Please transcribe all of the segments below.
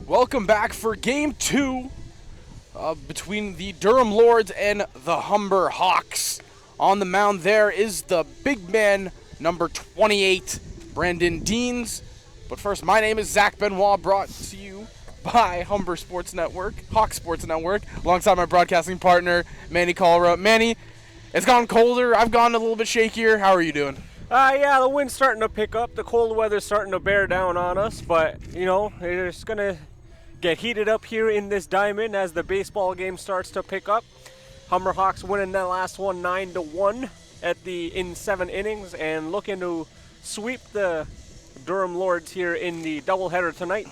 Welcome back for Game 2 between the Durham Lords and the Humber Hawks. On the mound there is the big man, number 28, Brandon Deans. But first, my name is Zach Benoit, brought to you by Humber Sports Network, Hawk Sports Network, alongside my broadcasting partner, Manny Colera. Manny, it's gotten colder. I've gotten a little bit shakier. How are you doing? Yeah, the wind's starting to pick up. The cold weather's starting to bear down on us, but, it's going to get heated up here in this diamond as the baseball game starts to pick up. Humber Hawks winning that last one 9-1 in 7 innings and looking to sweep the Durham Lords here in the doubleheader tonight.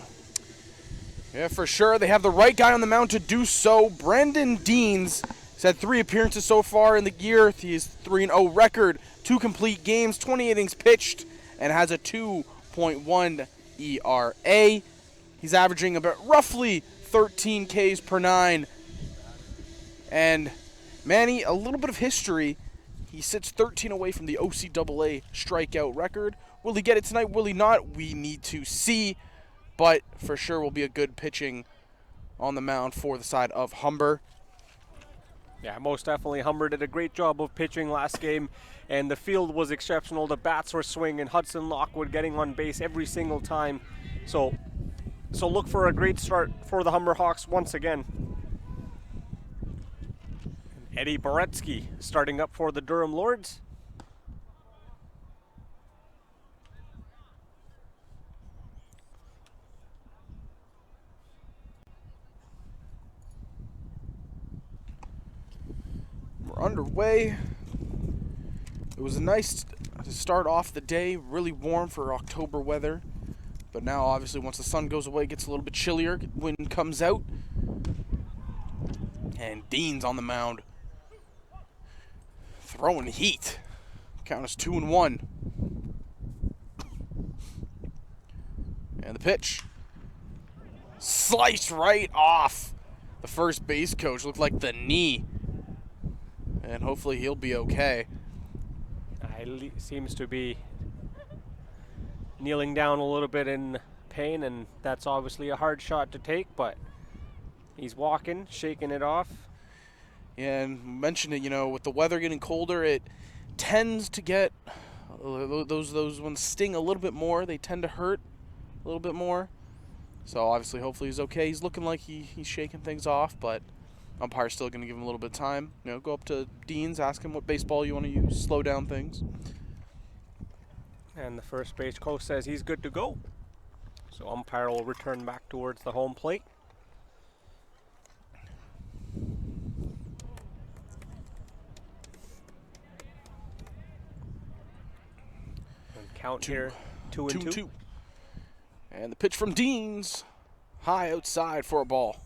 Yeah, for sure. They have the right guy on the mound to do so. Brandon Deans has had 3 appearances so far in the year. He has 3-0 record, 2 complete games, 20 innings pitched, and has a 2.1 ERA. He's averaging about roughly 13 Ks per 9. And Manny, a little bit of history. He sits 13 away from the OCAA strikeout record. Will he get it tonight? Will he not? We need to see. But for sure will be a good pitching on the mound for the side of Humber. Yeah, most definitely. Humber did a great job of pitching last game, and the field was exceptional. The bats were swinging. Hudson Lockwood getting on base every single time. So look for a great start for the Humber Hawks once again. Eddie Boretsky starting up for the Durham Lords. We're underway. It was nice to start off the day, really warm for October weather. But now, obviously, once the sun goes away, it gets a little bit chillier. Wind comes out. And Dean's on the mound. Throwing heat. Count is 2-1. And the pitch. Sliced right off the first base coach. Looked like the knee. And hopefully he'll be okay. Seems to be kneeling down a little bit in pain, and that's obviously a hard shot to take, but he's walking, shaking it off. Yeah, and mentioned it, with the weather getting colder, it tends to get those ones sting a little bit more. They tend to hurt a little bit more. So obviously, hopefully he's okay. He's looking like he's shaking things off, but umpire's still going to give him a little bit of time. Go up to Deans, ask him what baseball you want to use, slow down things. And the first base coach says he's good to go. So umpire will return back towards the home plate. And count here, 2-2. And the pitch from Deans, high outside for a ball.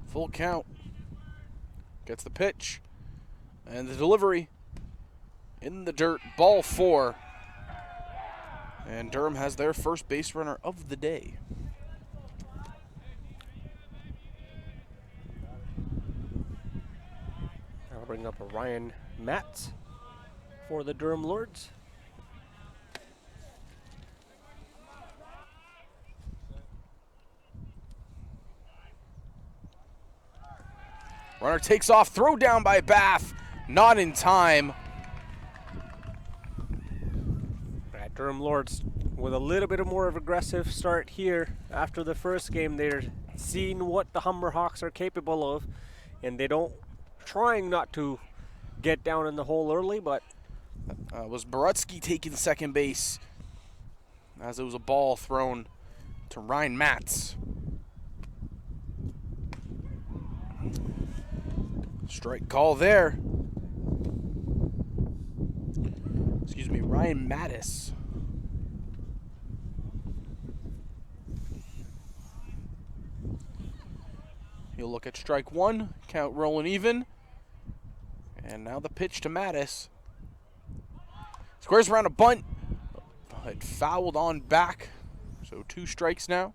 Full count. Gets the pitch. And the delivery in the dirt. Ball 4. And Durham has their first base runner of the day. I'll bring up a Ryan Matz for the Durham Lords. Runner takes off, throw down by Bath, not in time. Durham Lords with a little bit more of aggressive start here after the first game. They're seeing what the Humber Hawks are capable of, and trying not to get down in the hole early, but was Boretsky taking second base as it was a ball thrown to Ryan Matz. Strike call there. Excuse me, Ryan Mattis. He'll look at strike 1, count rolling even. And now the pitch to Mattis. Squares around a bunt, but fouled on back. So 2 strikes now.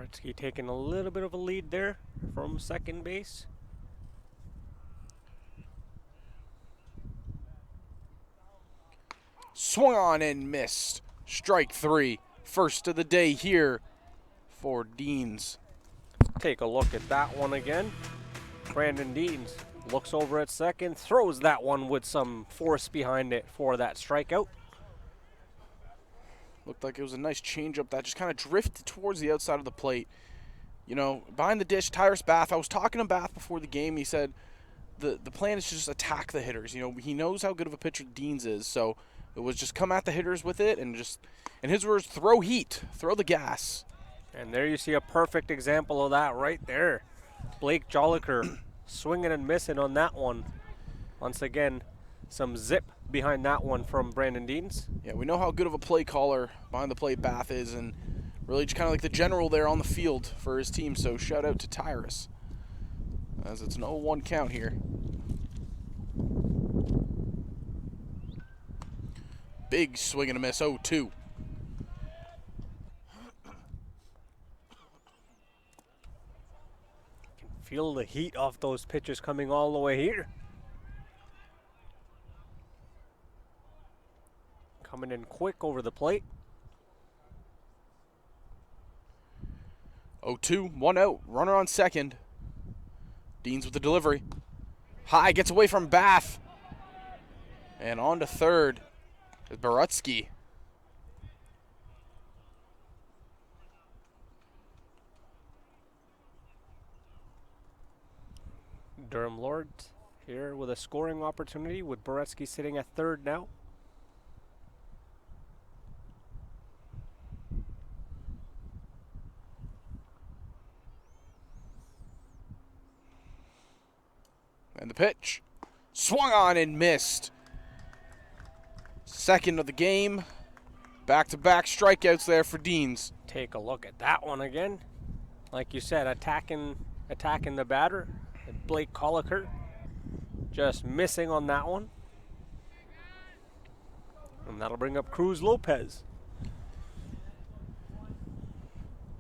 Bretsky taking a little bit of a lead there from second base. Swung on and missed. Strike 3. First of the day here for Deans. Take a look at that one again. Brandon Deans looks over at second, throws that one with some force behind it for that strikeout. Looked like it was a nice changeup that just kind of drifted towards the outside of the plate. You know, behind the dish, Tyrus Bath. I was talking to Bath before the game. He said the plan is to just attack the hitters. You know, he knows how good of a pitcher Deans is, so it was just come at the hitters with it and just, in his words, throw heat, throw the gas. And there you see a perfect example of that right there. Blake Jolliker swinging and missing on that one. Once again, some zip behind that one from Brandon Deans. Yeah, we know how good of a play caller behind the plate Bath is, and really just kind of like the general there on the field for his team. So shout out to Tyrus, as it's an 0-1 count here. Big swing and a miss, 0-2. Feel the heat off those pitches coming all the way here. Coming in quick over the plate. 0-2, 1 out, runner on second. Deans with the delivery. High, gets away from Bath. And on to third is Barutsky. Durham Lords here with a scoring opportunity with Boretsky sitting at third now. And the pitch. Swung on and missed. Second of the game. Back-to-back strikeouts there for Deans. Take a look at that one again. Like you said, attacking the batter. Blake Colliker just missing on that one. And that'll bring up Cruz Lopez.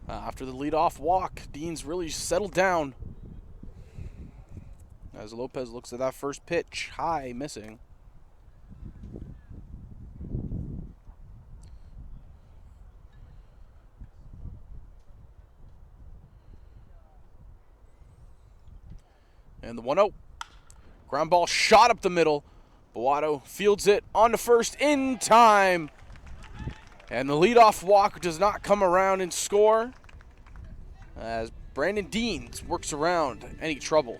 After the leadoff walk, Deans really settled down. As Lopez looks at that first pitch, high, missing. And the 1-0. Ground ball shot up the middle. Boato fields it on to first in time. And the leadoff walk does not come around and score, as Brandon Deans works around any trouble.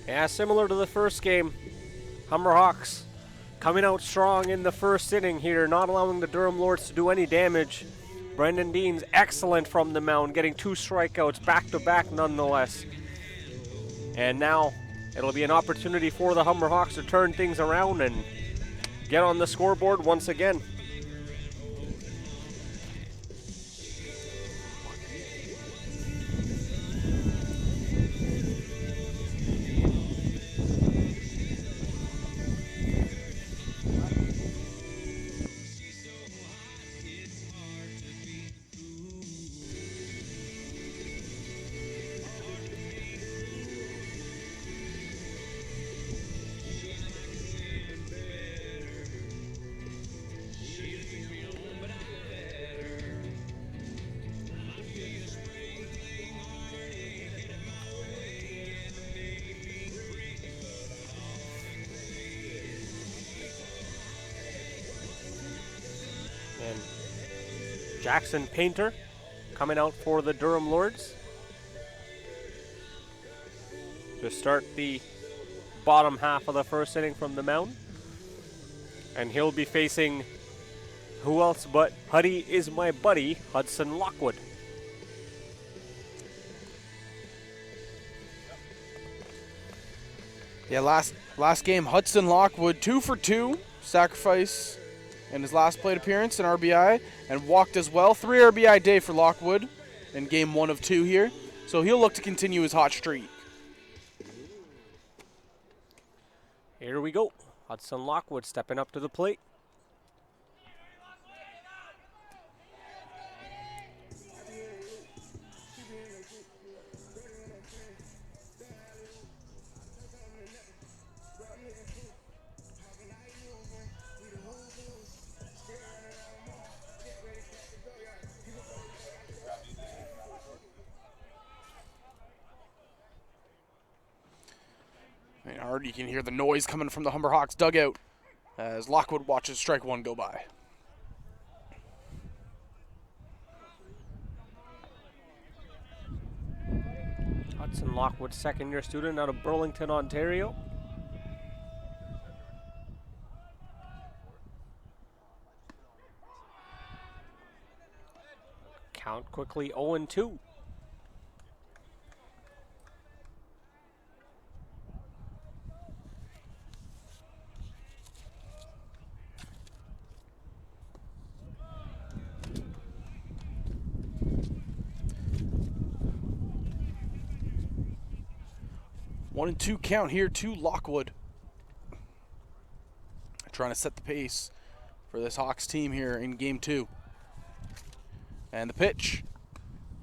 Yeah, similar to the first game. Hummer Hawks coming out strong in the first inning here, not allowing the Durham Lords to do any damage. Brandon Deans excellent from the mound, getting 2 strikeouts back-to-back nonetheless. And now it'll be an opportunity for the Hummer Hawks to turn things around and get on the scoreboard once again. And Jackson Painter coming out for the Durham Lords to start the bottom half of the first inning from the mound. And he'll be facing who else but Huddy is my buddy, Hudson Lockwood. Yeah, last game, Hudson Lockwood, 2 for 2, sacrifice in his last plate appearance, an RBI, and walked as well. 3 RBI day for Lockwood in game 1 of 2 here. So he'll look to continue his hot streak. Here we go. Hudson Lockwood stepping up to the plate. You can hear the noise coming from the Humber Hawks dugout as Lockwood watches strike one go by. Hudson Lockwood, second-year student out of Burlington, Ontario. Count quickly 0-2. One and two count here to Lockwood. Trying to set the pace for this Hawks team here in game two. And the pitch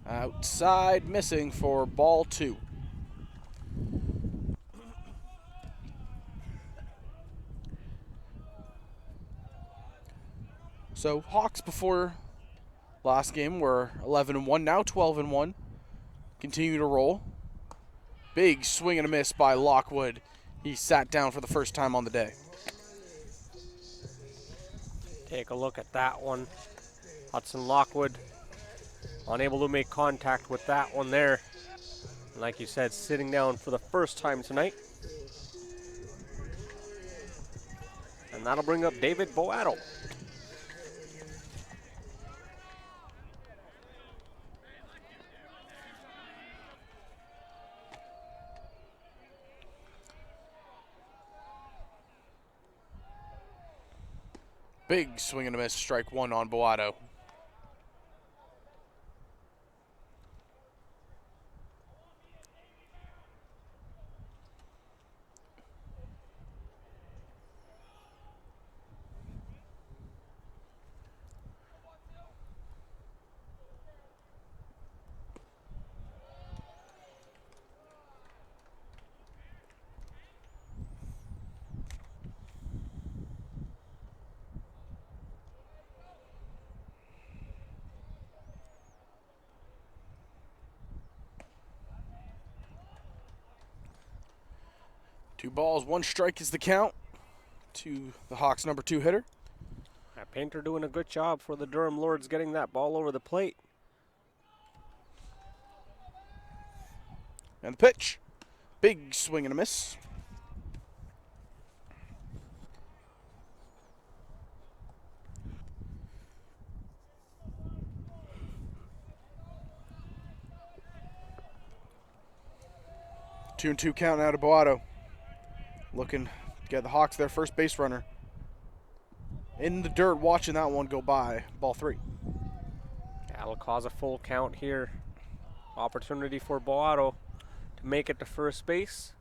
outside, missing for ball two. So Hawks before last game were 11-1, now 12-1. Continue to roll. Big swing and a miss by Lockwood. He sat down for the first time on the day. Take a look at that one. Hudson Lockwood unable to make contact with that one there. Like you said, sitting down for the first time tonight. And that'll bring up David Boato. Big swing and a miss, strike one on Boato. Two balls, one strike is the count to the Hawks' number two hitter. Painter doing a good job for the Durham Lords, getting that ball over the plate. And the pitch. Big swing and a miss. Two and two count now to Boato. Looking to get the Hawks their first base runner. In the dirt, watching that one go by. Ball three. That'll cause a full count here. Opportunity for Boato to make it to first base.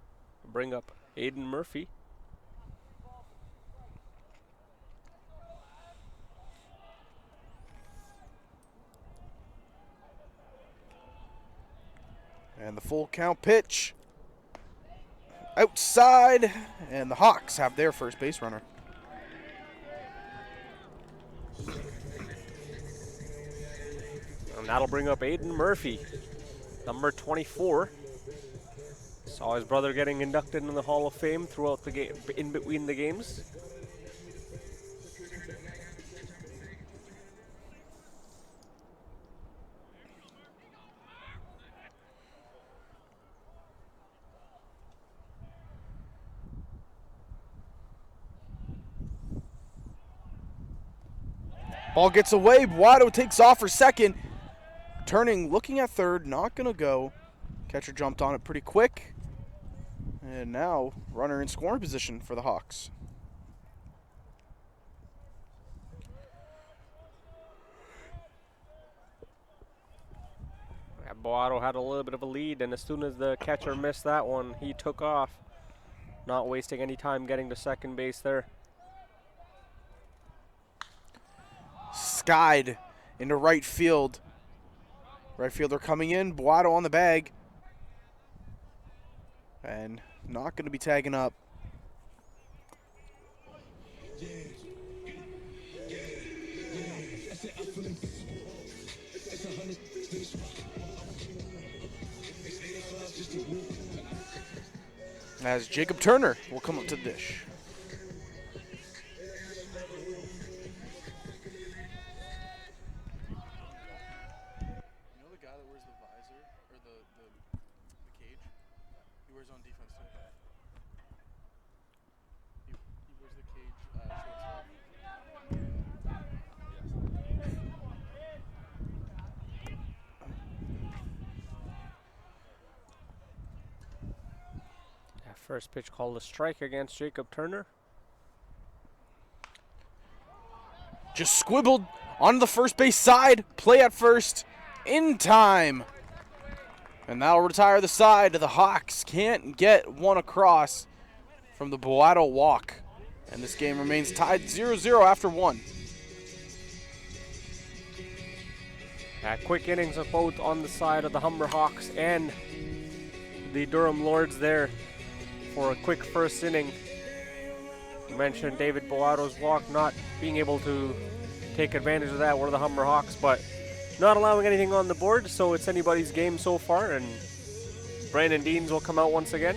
Bring up Aiden Murphy. And the full count pitch. Outside, and the Hawks have their first base runner. And that'll bring up Aiden Murphy, number 24. Saw his brother getting inducted in the Hall of Fame throughout the game, in between the games. Ball gets away. Boato takes off for second. Turning, looking at third, not going to go. Catcher jumped on it pretty quick. And now, runner in scoring position for the Hawks. Yeah, Boato had a little bit of a lead, and as soon as the catcher missed that one, he took off. Not wasting any time getting to second base there. Skied into right field. Right fielder coming in. Boato on the bag. And not going to be tagging up. as Jacob Turner will come up to the dish. You know the guy that wears the visor or the cage? He wears on defense too. He wears the cage shortstop. That first pitch called a strike against Jacob Turner. Just squibbled on the first base side. Play at first in time. And that'll retire the side. The Hawks can't get one across from the Boato walk. And this game remains tied 0-0 after one. Quick innings of both on the side of the Humber Hawks and the Durham Lords there for a quick first inning. You mentioned David Boato's walk, not being able to take advantage of that were the Humber Hawks, but not allowing anything on the board, so it's anybody's game so far, and Brandon Deans will come out once again.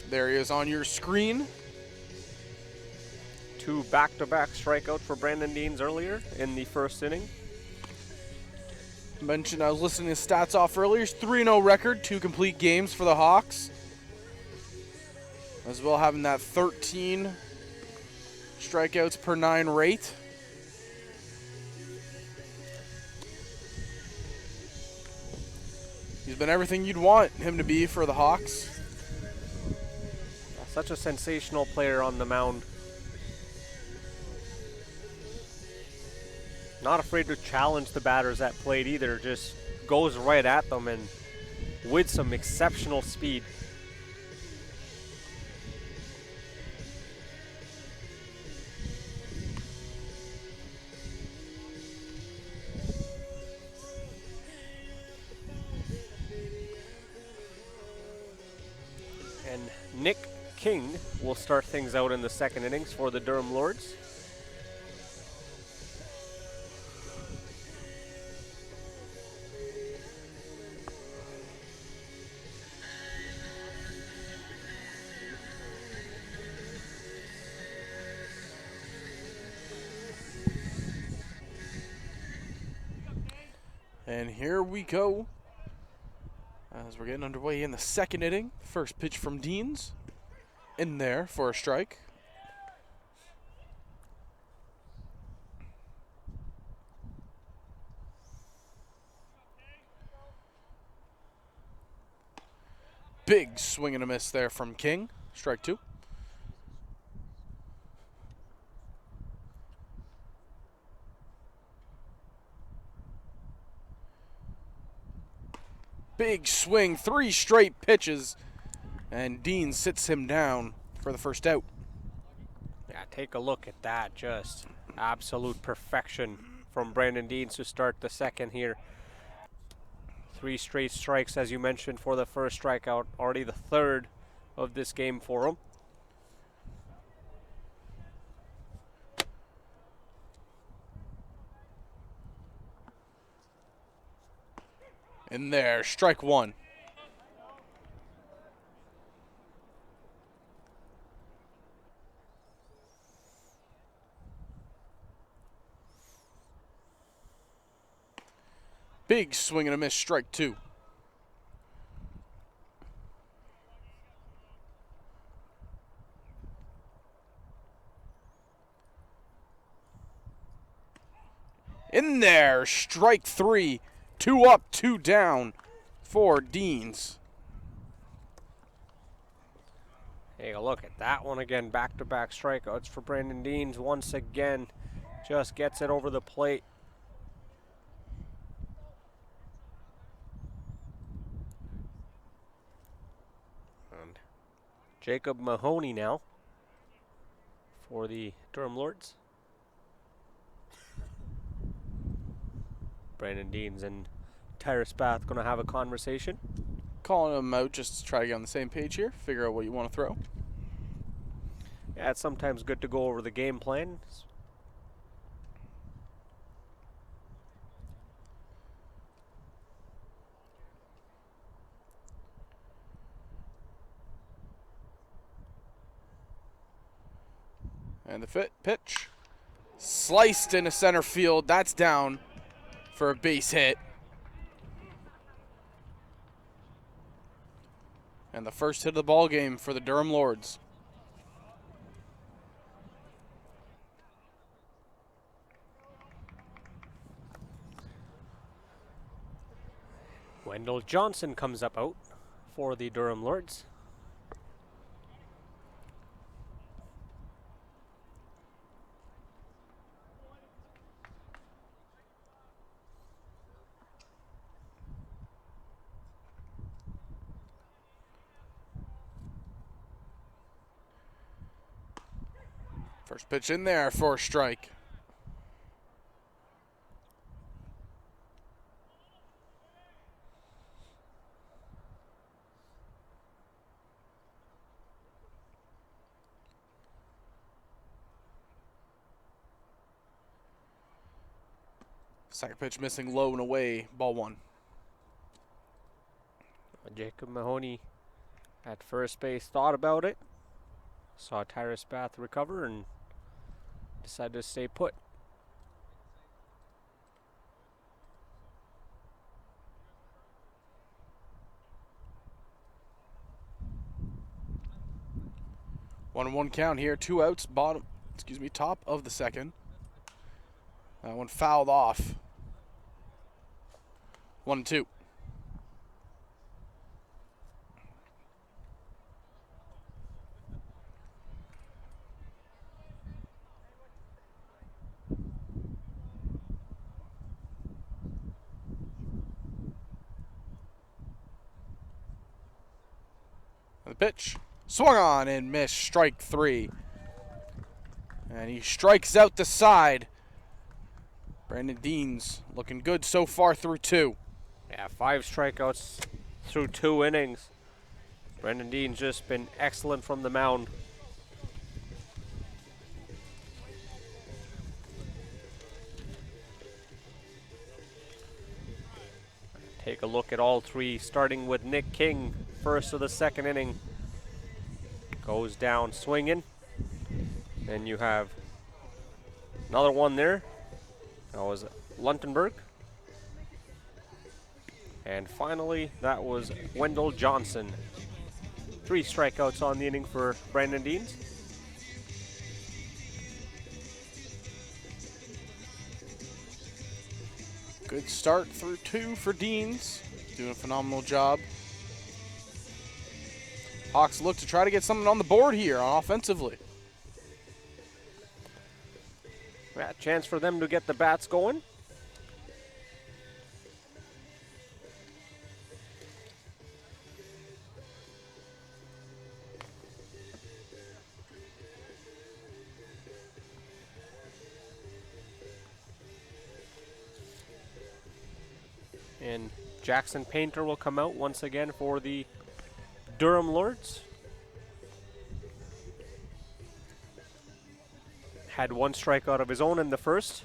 There he is on your screen. 2 back-to-back strikeouts for Brandon Deans earlier in the first inning. Mentioned I was listening to his stats off earlier. 3-0 record, 2 complete games for the Hawks. As well having that 13 strikeouts per 9 rate. He's been everything you'd want him to be for the Hawks. Such a sensational player on the mound. Not afraid to challenge the batters at plate either. Just goes right at them and with some exceptional speed. And Nick King will start things out in the second innings for the Durham Lords. And here we go as we're getting underway in the second inning. First pitch from Deans. In there for a strike. Big swing and a miss there from King. Strike 2. Big swing, 3 straight pitches. And Dean sits him down for the first out. Yeah, take a look at that. Just absolute perfection from Brandon Deans to start the second here. 3 straight strikes, as you mentioned, for the first strikeout. Already the third of this game for him. In there, strike 1. Big swing and a miss, strike 2. In there, strike 3. 2 up, 2 down for Deans. Take a look at that one again. Back-to-back strikeouts for Brandon Deans. Once again, just gets it over the plate. And Jacob Mahoney now. for the Durham Lords. Brandon Deans and Tyrus Bath going to have a conversation. Calling them out just to try to get on the same page here, figure out what you want to throw. Yeah, it's sometimes good to go over the game plan. And the pitch. Sliced into center field. That's down for a base hit. And the first hit of the ball game for the Durham Lords. Wendell Johnson comes up out for the Durham Lords. First pitch in there for a strike. Second pitch missing low and away, ball one. Jacob Mahoney at first base thought about it, saw Tyrus Bath recover and decided to stay put. One and one count here, 2 outs, top of the second. That one fouled off. 1-2. The pitch, swung on and missed, strike 3. And he strikes out the side. Brandon Deans looking good so far through 2. Yeah, 5 strikeouts through 2 innings. Brandon Dean's just been excellent from the mound. Take a look at all 3, starting with Nick King, first of the second inning. Goes down swinging. Then you have another one there. That was Luntenberg. And finally, that was Wendell Johnson. 3 strikeouts on the inning for Brandon Deans. Good start through 2 for Deans. Doing a phenomenal job. Hawks look to try to get something on the board here offensively. Yeah, chance for them to get the bats going. And Jackson Painter will come out once again for the Durham Lords. Had 1 strikeout of his own in the first.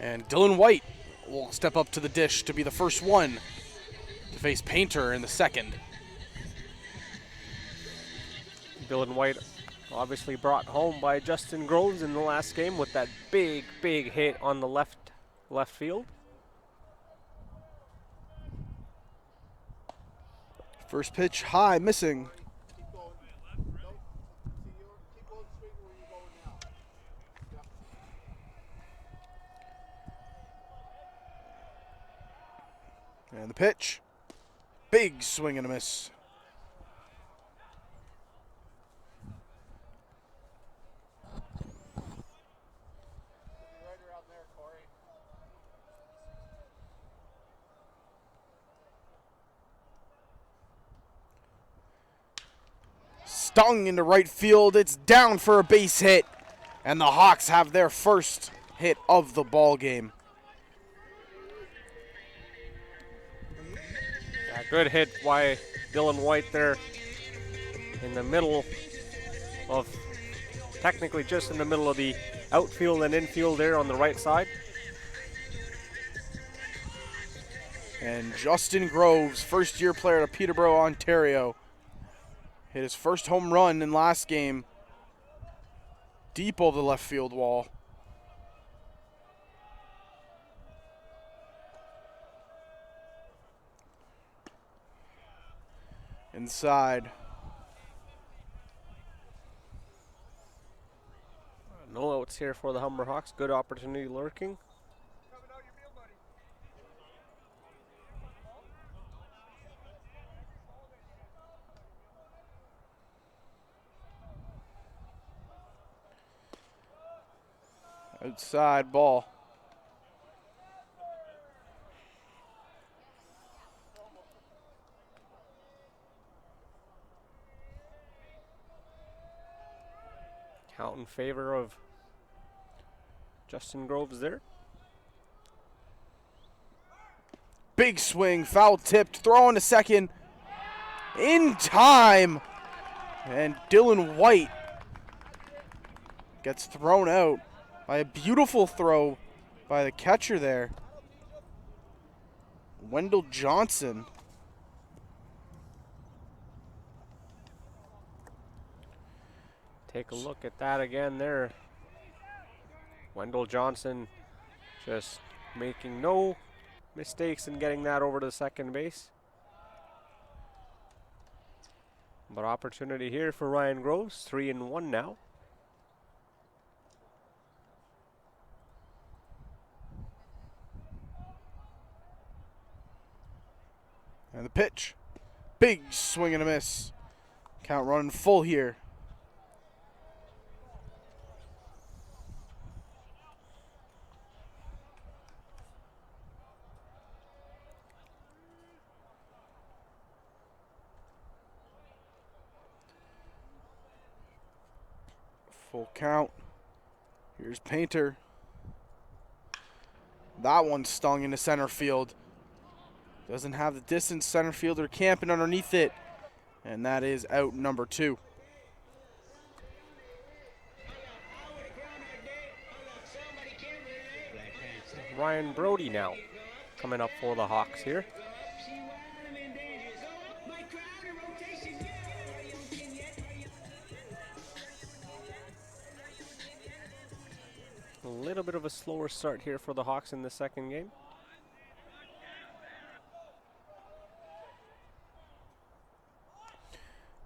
And Dylan White will step up to the dish to be the first one to face Painter in the second. Dylan White Obviously brought home by Justin Groves in the last game with that big hit on the left field. First pitch high, missing. And the pitch. Big swing and a miss. Stung into right field. It's down for a base hit. And the Hawks have their first hit of the ball game. Yeah, good hit by Dylan White there in the middle of, technically just in the middle of the outfield and infield there on the right side. And Justin Groves, first-year player at Peterborough, Ontario, hit his first home run in last game, deep over the left field wall. Inside. No outs here for the Humber Hawks. Good opportunity lurking. Outside ball. Count in favor of Justin Groves there. Big swing, foul tipped, throw on to second. In time. And Dylan White gets thrown out by a beautiful throw by the catcher there. Wendell Johnson. Take a look at that again there. Wendell Johnson just making no mistakes in getting that over to second base. But opportunity here for Ryan Groves, 3-1 now. And the pitch. Big swing and a miss. Count running full here. Full count. Here's Painter. That one stung into center field. Doesn't have the distance. Center fielder camping underneath it. And that is out number 2. Ryan Brody now coming up for the Hawks here. A little bit of a slower start here for the Hawks in the second game.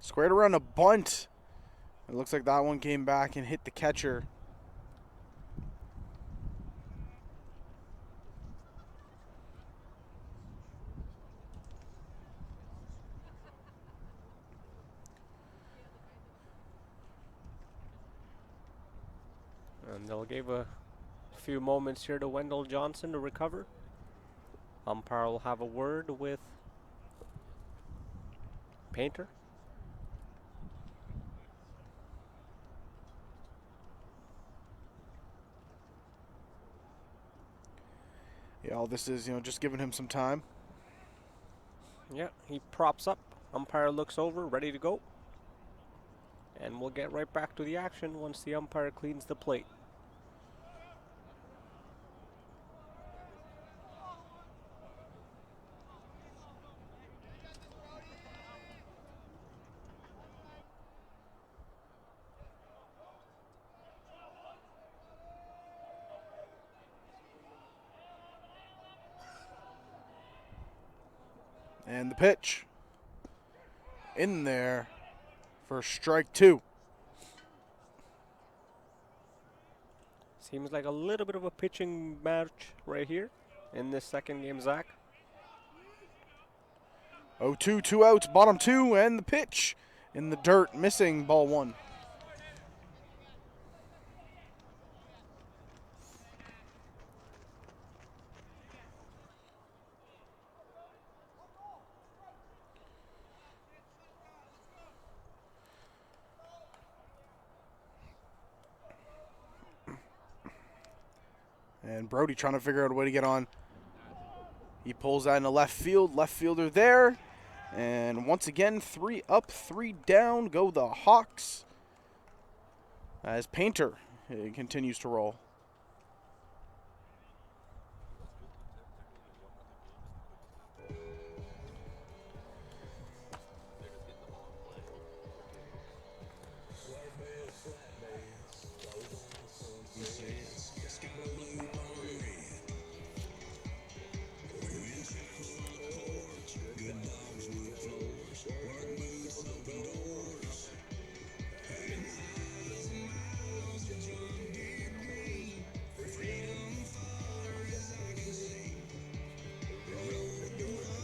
Squared around a bunt. It looks like that one came back and hit the catcher. And they'll give a few moments here to Wendell Johnson to recover. Umpire will have a word with Painter. Yeah, all this is, just giving him some time. Yeah, he props up. Umpire looks over, ready to go. And we'll get right back to the action once the umpire cleans the plate. And the pitch in there for strike 2. Seems like a little bit of a pitching match right here in this second game, Zach. 0-2, 2 outs, bottom 2, and the pitch in the dirt, missing, ball 1. And Brody trying to figure out a way to get on. He pulls that into left field. Left fielder there. And once again, 3 up, 3 down. Go the Hawks. As Painter continues to roll.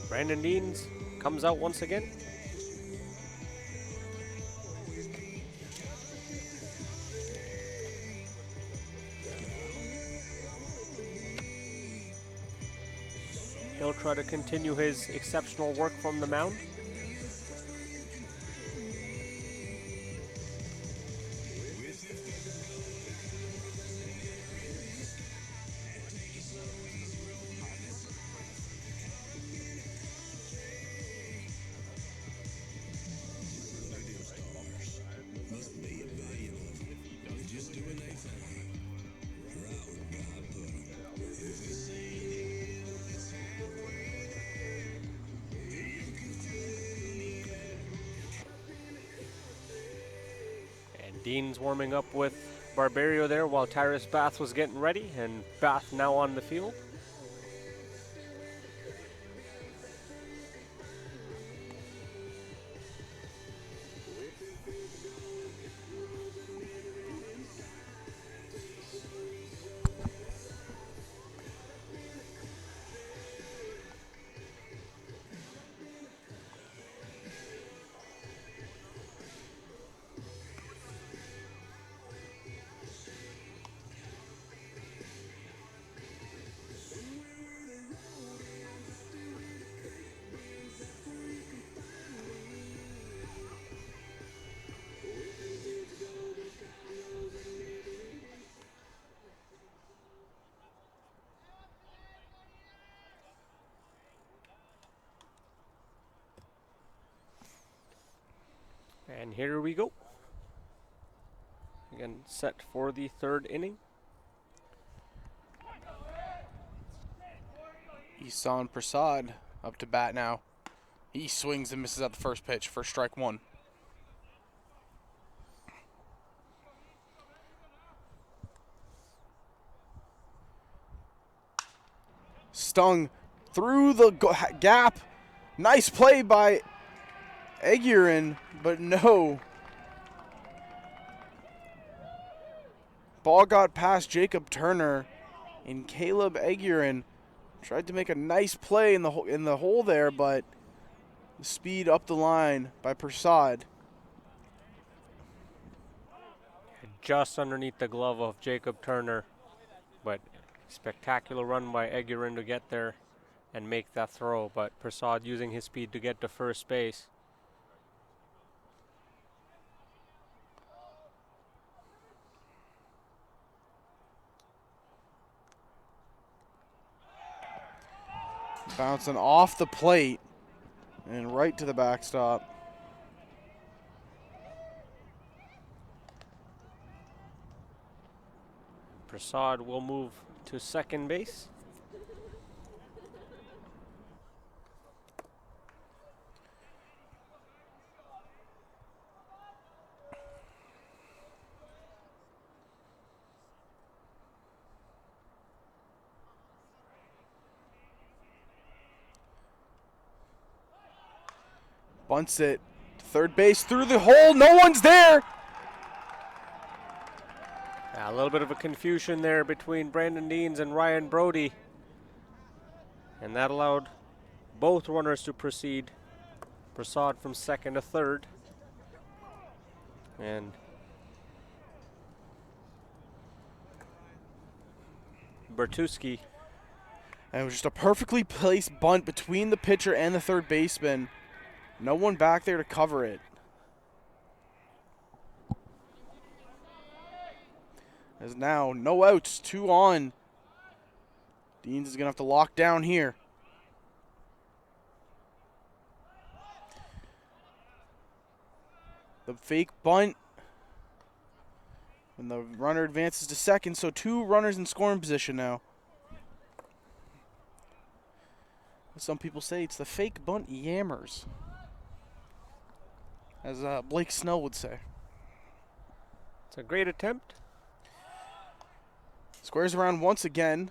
Brandon Deans comes out once again. He'll try to continue his exceptional work from the mound. Dean's warming up with Barberio there while Tyrus Bath was getting ready, and Bath now on the field. And here we go. Again, set for the third inning. Isan Prasad up to bat now. He swings and misses at the first pitch for strike 1. Stung through the gap. Nice play by Aguirre, but no. Ball got past Jacob Turner, and Caleb Aguirre tried to make a nice play in the hole there, but the speed up the line by Prasad. Just underneath the glove of Jacob Turner, but spectacular run by Aguirre to get there and make that throw, but Prasad using his speed to get to first base. Bouncing off the plate and right to the backstop. Prasad will move to second base. Bunts it. Third base through the hole. No one's there. Yeah, a little bit of a confusion there between Brandon Deans and Ryan Brody. And that allowed both runners to proceed. Prasad from second to third. And Bertuski. And it was just a perfectly placed bunt between the pitcher and the third baseman. No one back there to cover it. As now, no outs, 2 on. Deans is going to have to lock down here. The fake bunt. And the runner advances to second, so 2 runners in scoring position now. Some people say it's the fake bunt yammers, as Blake Snell would say. It's a great attempt. Squares around once again.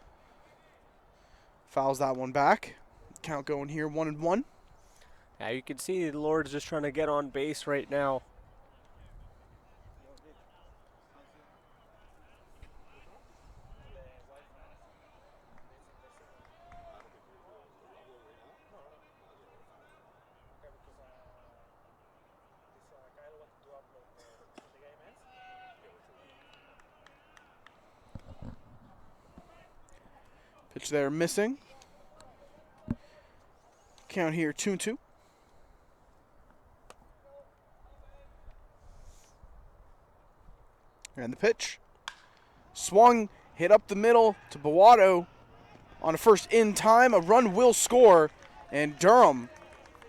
Fouls that one back. Count going here, 1-1. Yeah, you can see the Lord's just trying to get on base right now. Pitch there missing. Count here 2-2. And the pitch. Swung, hit up the middle to Bowato on a first in time. A run will score, and Durham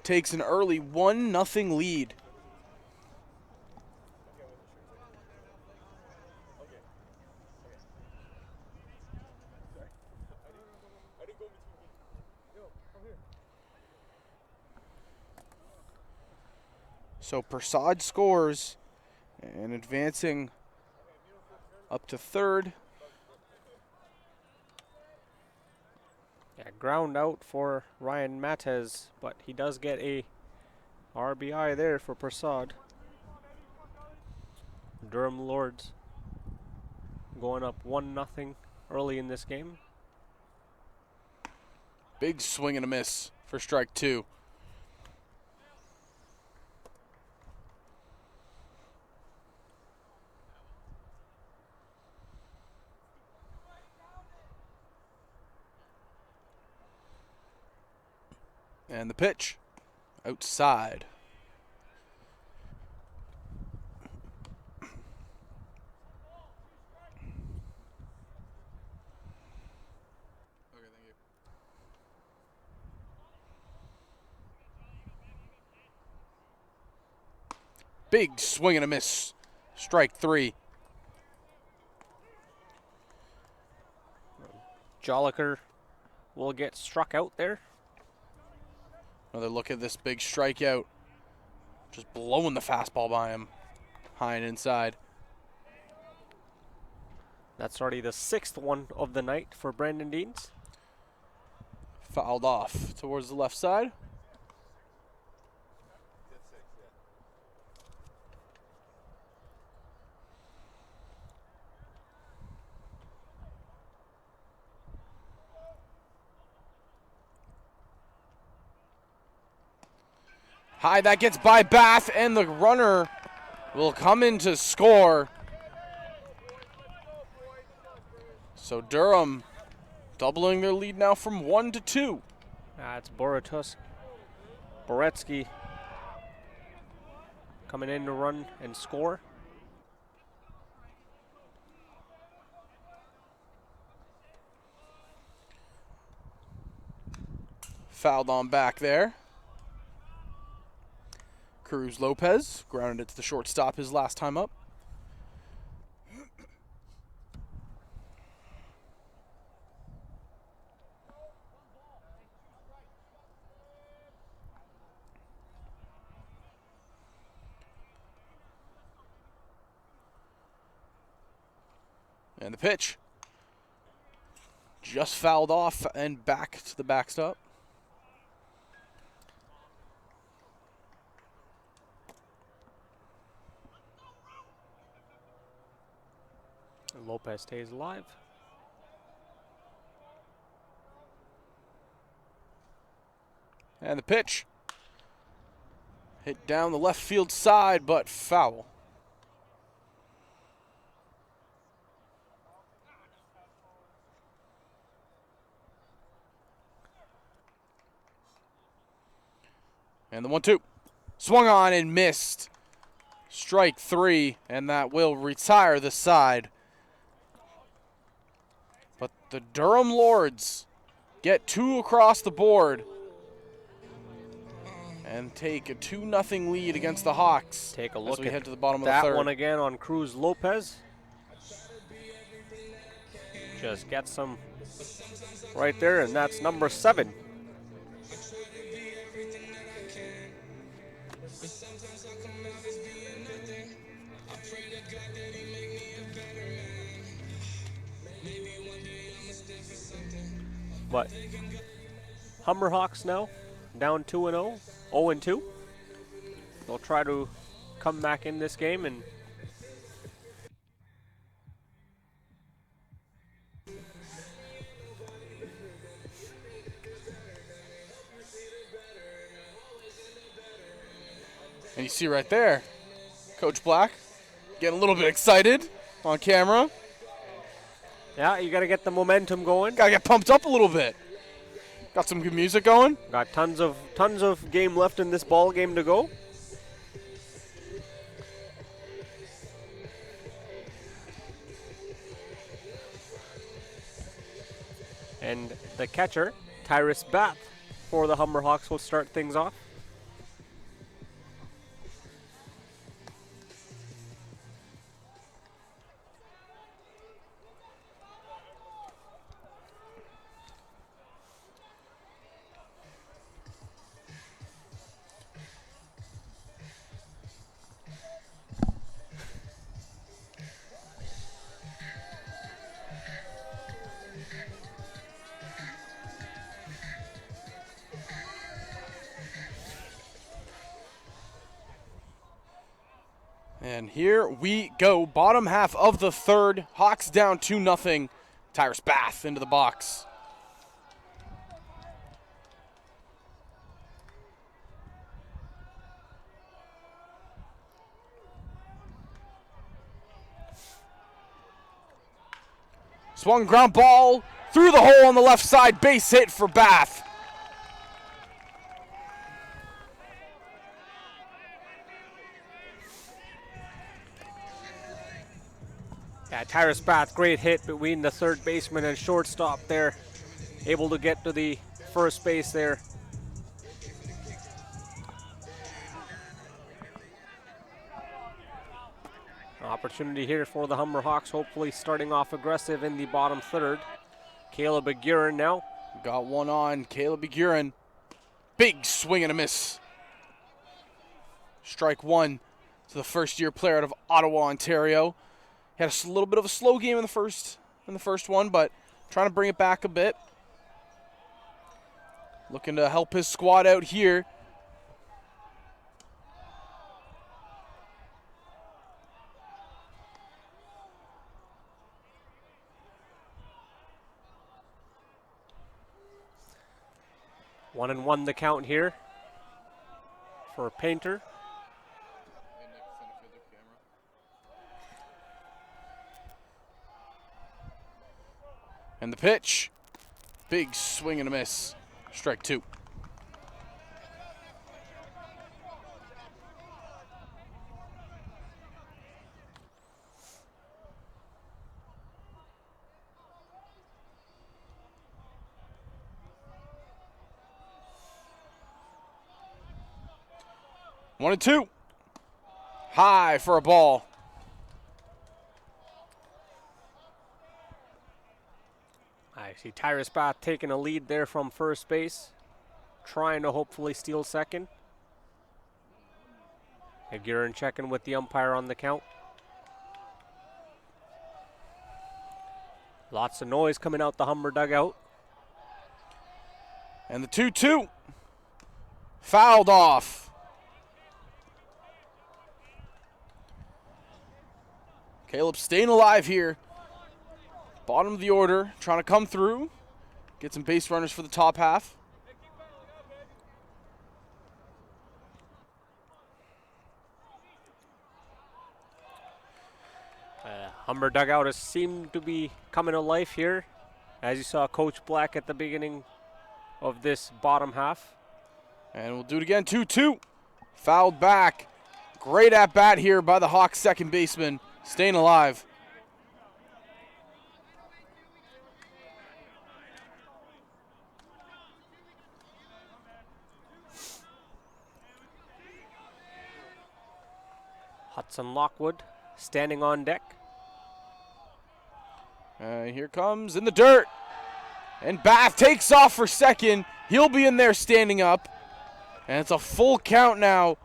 takes an early 1-0 lead. So Prasad scores, and advancing up to third. Yeah, ground out for Ryan Matez, but he does get a RBI there for Prasad. Durham Lords going up 1-0 early in this game. Big swing and a miss for strike 2. And the pitch, outside. Okay, thank you. Big swing and a miss. Strike 3. Jolliker will get struck out there. Another look at this big strikeout. Just blowing the fastball by him. High and inside. That's already the 6th one of the night for Brandon Deans. Fouled off towards the left side. High, that gets by Bath, and the runner will come in to score. So Durham doubling their lead now from 1 to 2. It's Boretsky coming in to run and score. Fouled on back there. Cruz Lopez grounded it to the shortstop his last time up. And the pitch. Just fouled off and back to the backstop. Lopez stays alive. And the pitch. Hit down the left field side, but foul. And the 1-2. Swung on and missed. Strike 3, and that will retire the side. But the Durham Lords get 2 across the board and take a 2-0 lead against the Hawks. Take a as look we at head to the bottom of the that third. one again on Cruz Lopez. Just gets some right there, and that's number 7. But Hummer Hawks now down 2-0, 0-2. They'll try to come back in this game And you see right there, Coach Black getting a little bit excited on camera. yeah, you got to get the momentum going. Gotta get pumped up a little bit. Got some good music going. Got tons of game left in this ball game to go. And the catcher, Tyrus Bath, for the Hummer Hawks will start things off. And here we go. Bottom half of the third. Hawks down 2-0. Tyrus Bath into the box. Swung ground ball through the hole on the left side. Base hit for Bath. Yeah, Tyrus Bath, great hit between the third baseman and shortstop there. Able to get to the first base there. Opportunity here for the Hummer Hawks, hopefully starting off aggressive in the bottom third. Caleb Aguirre now. Got one on Caleb Aguirre. Big swing and a miss. Strike 1 to the first-year player out of Ottawa, Ontario. Had a little bit of a slow game in the first one, but trying to bring it back a bit. Looking to help his squad out here. One and one the count here for Painter. And the pitch. Big swing and a miss. Strike 2. One and two. High for a ball. I see Tyrus Bath taking a lead there from first base, trying to hopefully steal second. Aguirre checking with the umpire on the count. Lots of noise coming out the Hummer dugout. And the 2-2. Fouled off. Caleb staying alive here Bottom of the order, trying to come through. Get some base runners for the top half. Humber dugout has seemed to be coming to life here, as you saw Coach Black at the beginning of this bottom half. And we'll do it again, 2-2. Fouled back. Great at bat here by the Hawks second baseman, staying alive. Hudson Lockwood standing on deck. Here comes in the dirt. And Bath takes off for second. He'll be in there standing up. And it's a full count now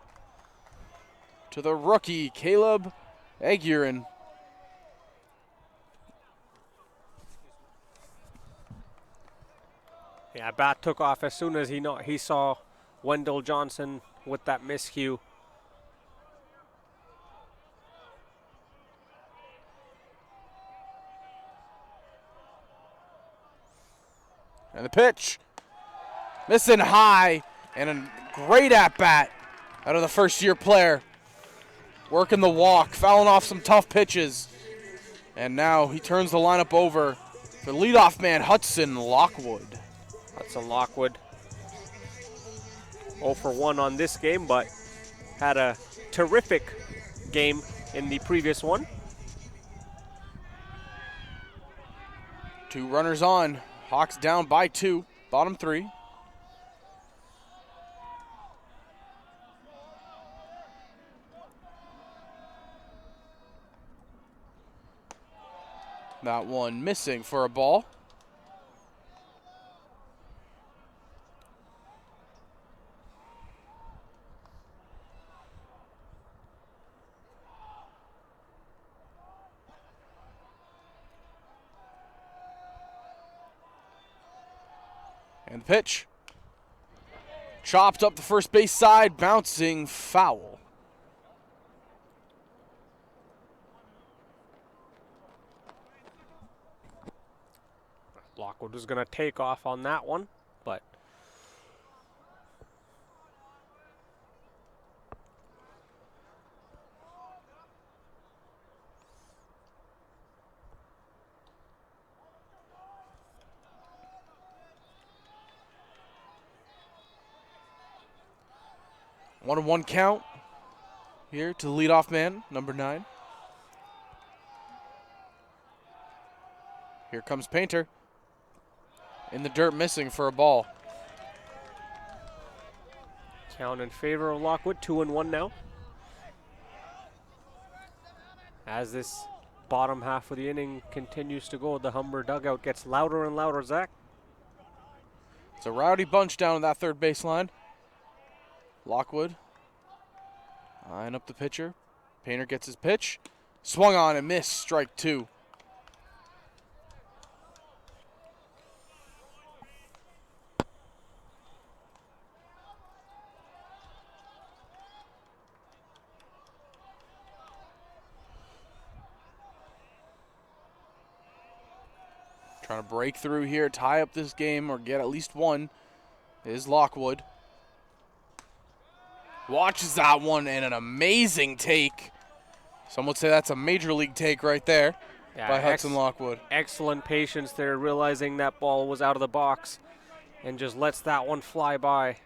to the rookie, Caleb Aguirre. Yeah, Bat took off as soon as he saw Wendell Johnson with that miscue. And the pitch, missing high, and a great at-bat out of the first-year player. Working the walk, fouling off some tough pitches. And now he turns the lineup over for leadoff man Hudson Lockwood. Hudson Lockwood 0 for 1 on this game, but had a terrific game in the previous one. 2 runners on. Hawks down by 2, bottom 3. That one missing for a ball. And the pitch. Chopped up the first base side, bouncing foul. Lockwood was going to take off on that one, but One and one count here to the leadoff man, number 9. Here comes Painter. In the dirt, missing for a ball. count in favor of Lockwood, 2-1 now. As this bottom half of the inning continues to go, the Humber dugout gets louder and louder, Zach. It's a rowdy bunch down on that third baseline. Lockwood eyeing up the pitcher. Painter gets his pitch. Swung on and missed, strike 2. Trying to break through here, tie up this game, or get at least one is Lockwood. Watches that one, and an amazing take. Some would say that's a major league take right there by Hudson Lockwood. Excellent patience there, realizing that ball was out of the box, and just lets that one fly by.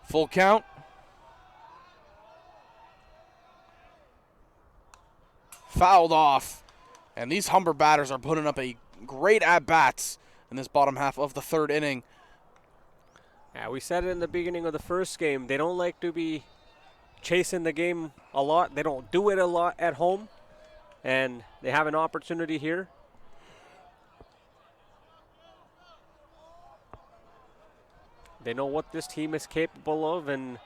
Full count. Fouled off. And these Humber batters are putting up a great at-bats in this bottom half of the third inning. Yeah, we said it in the beginning of the first game. They don't like to be chasing the game a lot. They don't do it a lot at home. And they have an opportunity here. They know what this team is capable of and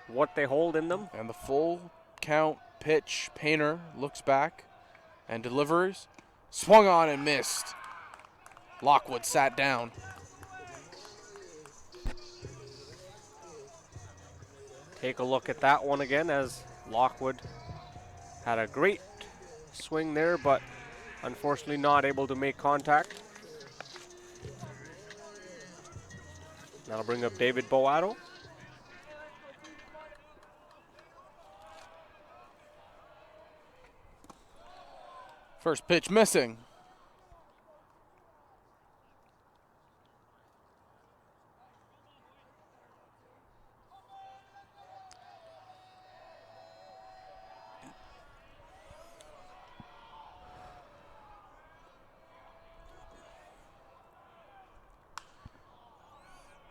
what they hold in them. And the full count pitch. Painter looks back and delivers. Swung on and missed. Lockwood sat down. Take a look at that one again as Lockwood had a great swing there, but unfortunately not able to make contact. That'll bring up David Boato. First pitch missing.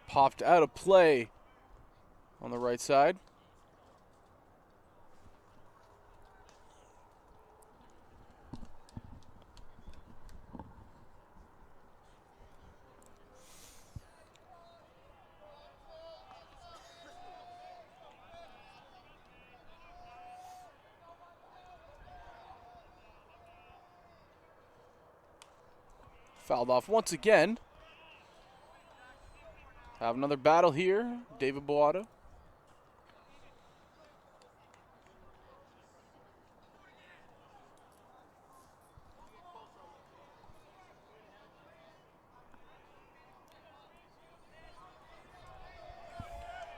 Popped out of play on the right side. Fouled off once again. Have another battle here, David Boato.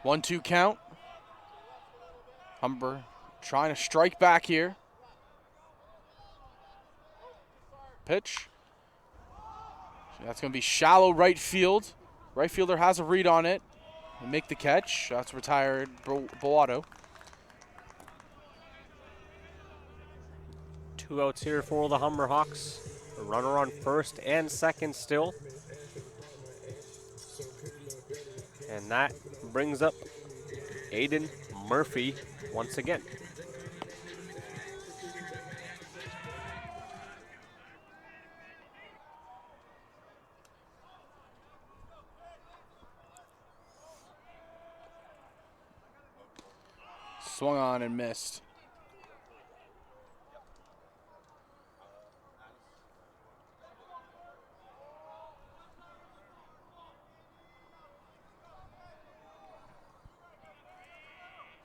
One-two count. Humber trying to strike back here. Pitch. That's going to be shallow right field. Right fielder has a read on it. And make the catch. That's retired Boato. 2 outs here for the Humber Hawks. A runner on first and second still. And that brings up Aiden Murphy once again. Swung on and missed.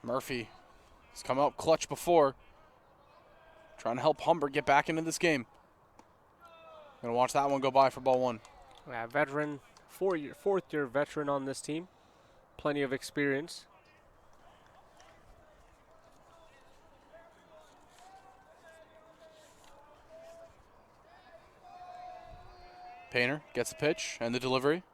Murphy has come out clutch before. Trying to help Humber get back into this game. Gonna watch that one go by for ball one. Yeah, veteran, fourth year veteran on this team. Plenty of experience. Painter gets the pitch and the delivery.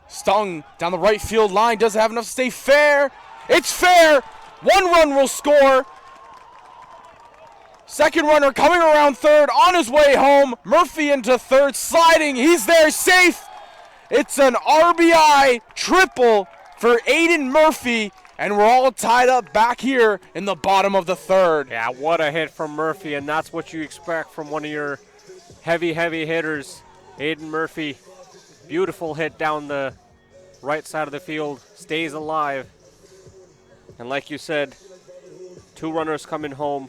Stung down the right field line. Doesn't have enough to stay fair. It's fair. 1 run will score. Second runner coming around third on his way home. Murphy into third, sliding. He's there, safe. It's an RBI triple for Aiden Murphy, and we're all tied up back here in the bottom of the third. Yeah, what a hit from Murphy, and that's what you expect from one of your heavy hitters. Aiden Murphy, beautiful hit down the right side of the field, stays alive. And like you said, 2 runners coming home,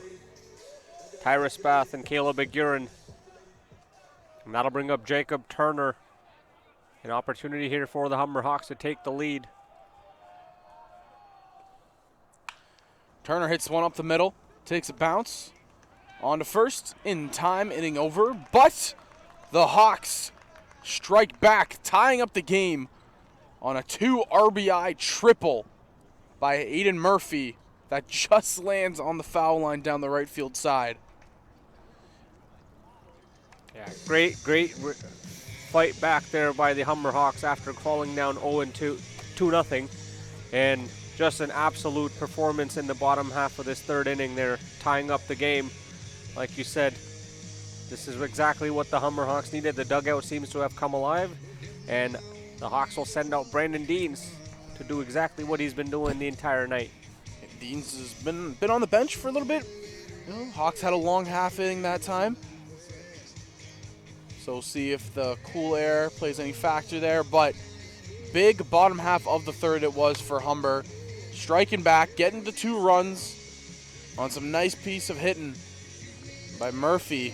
Tyrus Bath and Caleb Aguirre. And that'll bring up Jacob Turner. An opportunity here for the Humber Hawks to take the lead. Turner hits one up the middle, takes a bounce. On to first, in time, inning over, but the Hawks strike back, tying up the game on a 2 RBI triple by Aiden Murphy that just lands on the foul line down the right field side. Yeah, great fight back there by the Humber Hawks after falling down 2-0. And just an absolute performance in the bottom half of this third inning there, tying up the game. Like you said, this is exactly what the Humber Hawks needed. The dugout seems to have come alive, and the Hawks will send out Brandon Deans to do exactly what he's been doing the entire night. Deans has been on the bench for a little bit. You know, Hawks had a long half inning that time. So we'll see if the cool air plays any factor there. But big bottom half of the third it was for Humber. Striking back, getting the 2 runs on some nice piece of hitting by Murphy.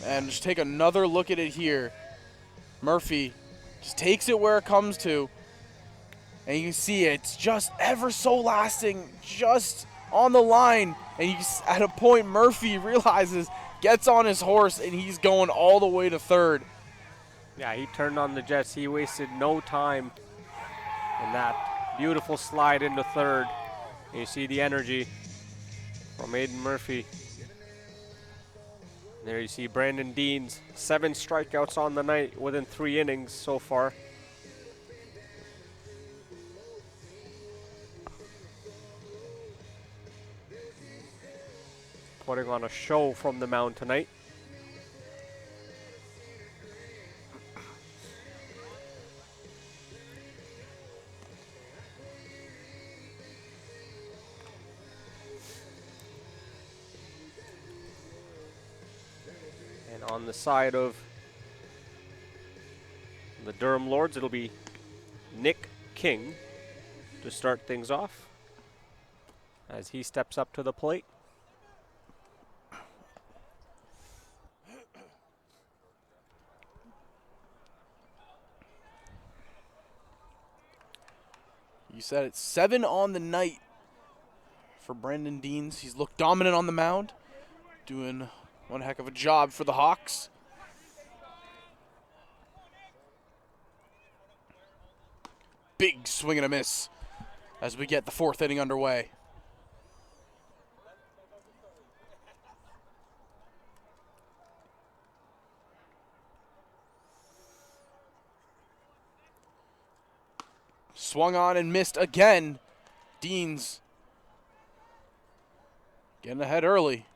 And just take another look at it here. Murphy just takes it where it comes to. And you can see it's just ever so lasting, just on the line. And at a point, Murphy realizes, gets on his horse, and he's going all the way to third. Yeah, he turned on the jets. He wasted no time in that beautiful slide into third. And you see the energy from Aiden Murphy. There you see Brandon Deans, 7 strikeouts on the night within 3 innings so far. Putting on a show from the mound tonight. And on the side of the Durham Lords, it'll be Nick King to start things off as he steps up to the plate. You said it's 7 on the night for Brandon Deans. He's looked dominant on the mound, doing one heck of a job for the Hawks. Big swing and a miss as we get the 4th inning underway. Swung on and missed again. Deans getting ahead early.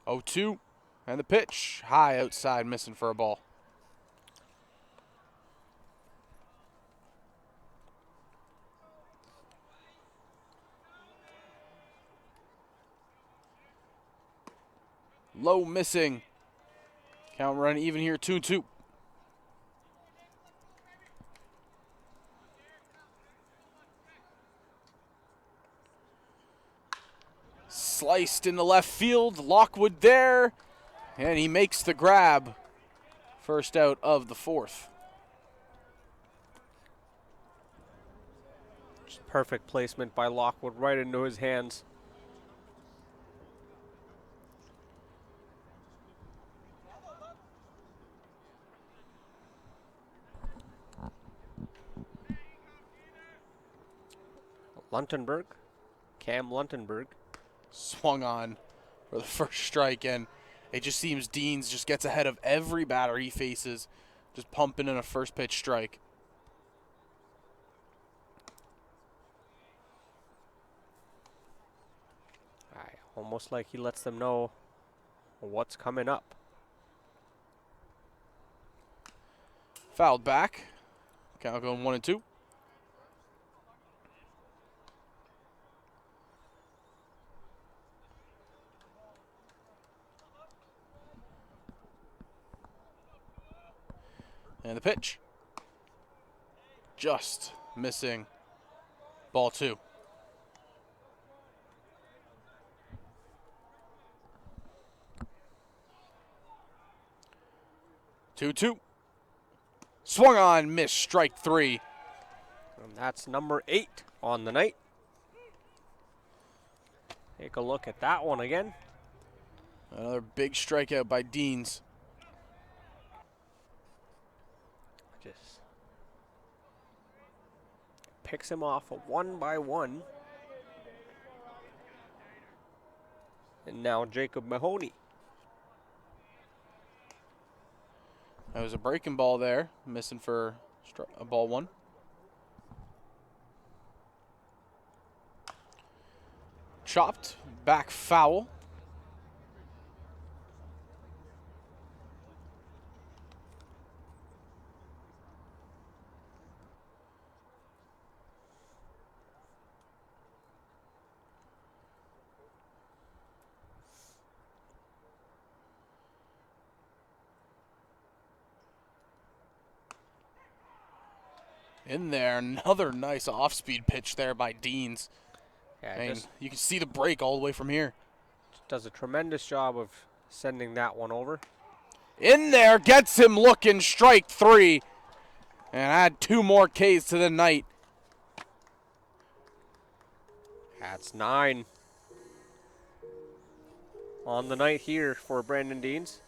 0-2, and the pitch. High outside, missing for a ball. Low missing. Count run even here, 2-2. Sliced into left field, Lockwood there, and he makes the grab. First out of the 4th. Just perfect placement by Lockwood right into his hands. Luntenberg, Cam Luntenberg. Swung on for the first strike, and it just seems Deans just gets ahead of every batter he faces, just pumping in a first pitch strike. Almost like he lets them know what's coming up. Fouled back. Count going 1-2. And the pitch. Just missing. Ball 2. Two. Swung on, missed, strike 3. And that's number 8 on the night. Take a look at that one again. Another big strikeout by Deans. Just picks him off one by one. And now Jacob Mahoney. That was a breaking ball there, missing for a ball 1. Chopped, back foul. In there, another nice off-speed pitch there by Deans. Yeah, And you can see the break all the way from here. does a tremendous job of sending that one over. In there, gets him looking, strike 3. And add 2 more Ks to the night. That's 9 on the night here for Brandon Deans.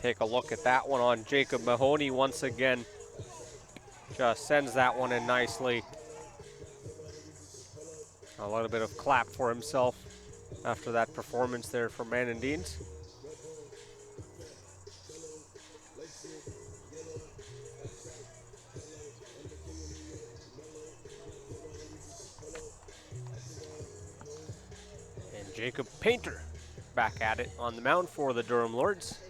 Take a look at that one on Jacob Mahoney once again. Just sends that one in nicely. A little bit of clap for himself after that performance there for Brandon Deans. And Jacob Painter back at it on the mound for the Durham Lords.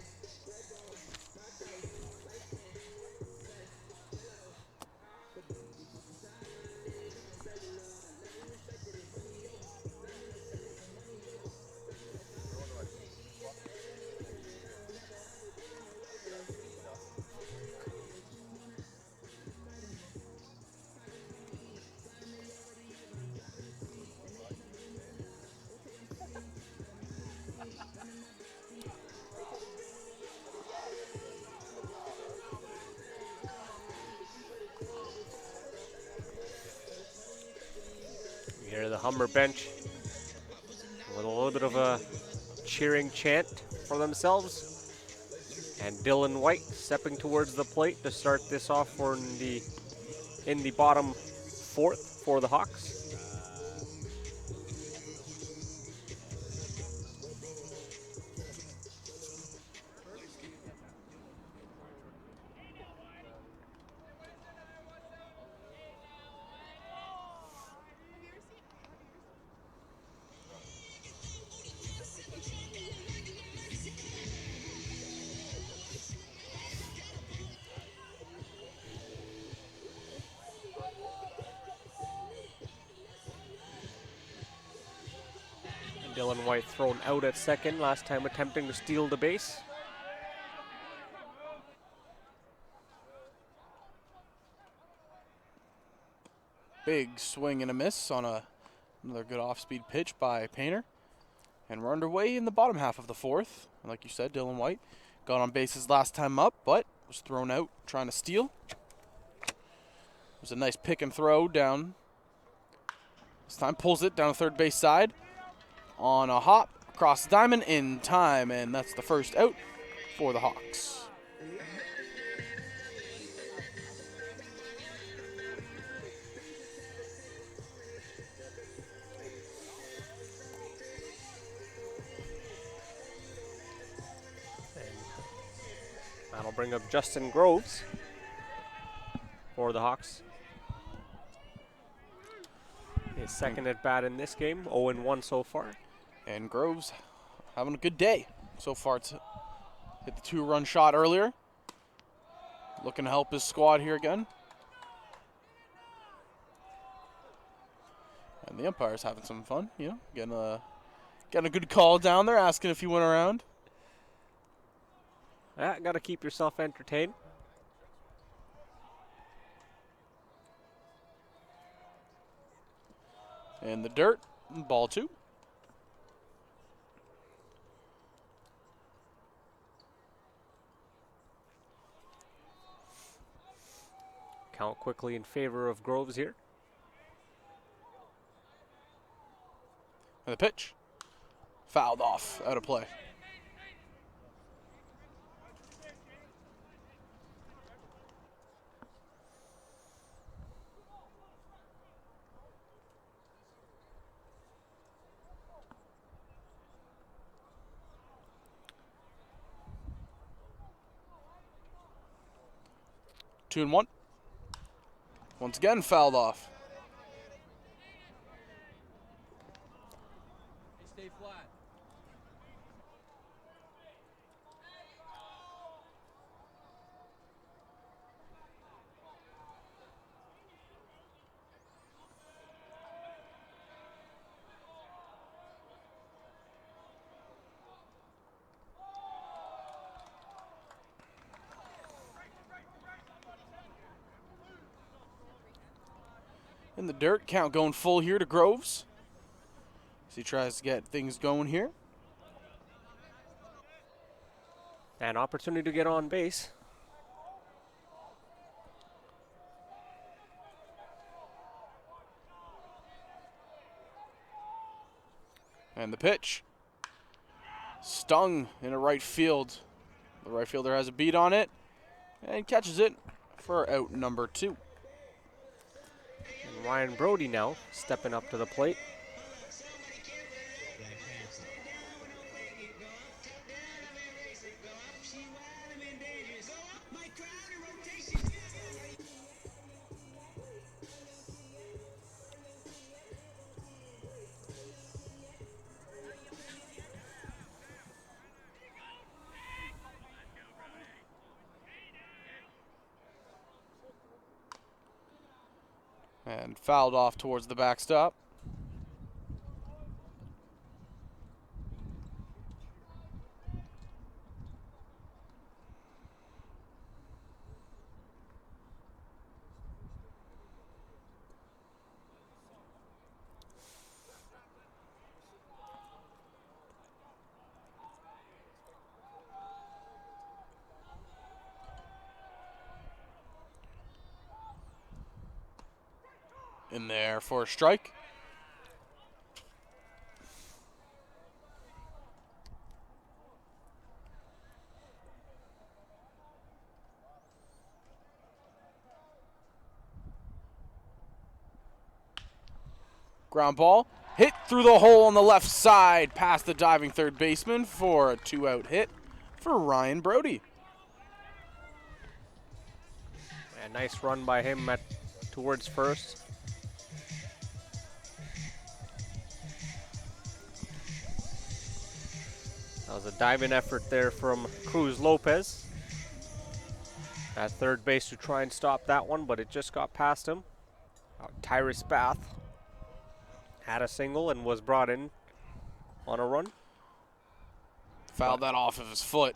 You hear the Hummer bench with a little bit of a cheering chant for themselves. And Dylan White stepping towards the plate to start this off for in the bottom 4th for the Hawks. Dylan White thrown out at second, last time attempting to steal the base. Big swing and a miss on another good off-speed pitch by Painter. And we're underway in the bottom half of the 4th. And like you said, Dylan White got on bases last time up, but was thrown out trying to steal. It was a nice pick and throw down. This time pulls it down the third base side. On a hop, across the diamond in time, and that's the first out for the Hawks. That'll bring up Justin Groves for the Hawks. His second at bat in this game, 0-1 so far. And Groves having a good day so far. Hit the 2-run shot earlier. Looking to help his squad here again. And the umpire's having some fun, you know, getting a good call down there, asking if he went around. Yeah, got to keep yourself entertained. In the dirt, ball 2. Count quickly in favor of Groves here. And the pitch. Fouled off, out of play. Two and one. Once again, fouled off. Stay flat. In the dirt, count going full here to Groves. as he tries to get things going here. An opportunity to get on base. And the pitch. Stung into right field. The right fielder has a beat on it and catches it for out number 2. And Ryan Brody now stepping up to the plate. And fouled off towards the backstop. In there for a strike. Ground ball hit through the hole on the left side past the diving third baseman for a 2-out hit for Ryan Brody. A nice run by him towards first. That was a diving effort there from Cruz Lopez at third base to try and stop that one, but it just got past him. Tyrus Bath had a single and was brought in on a run. Fouled that off of his foot.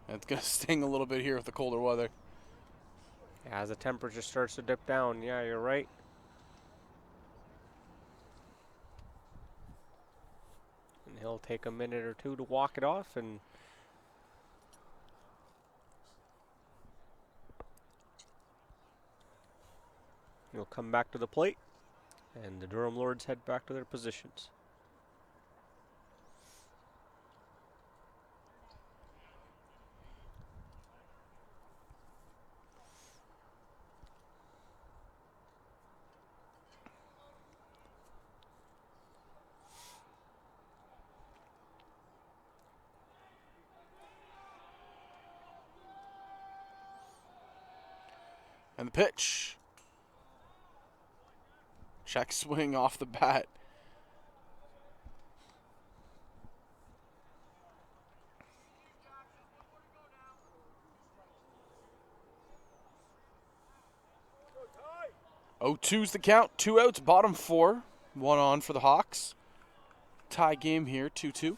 It's going to sting a little bit here with the colder weather. As the temperature starts to dip down, yeah, you're right. And he'll take a minute or two to walk it off, and he'll come back to the plate, and the Durham Lords head back to their positions. And the pitch. Check swing off the bat. Oh, 2's the count. 2 outs, bottom 4. 1 on for the Hawks. Tie game here, 2-2.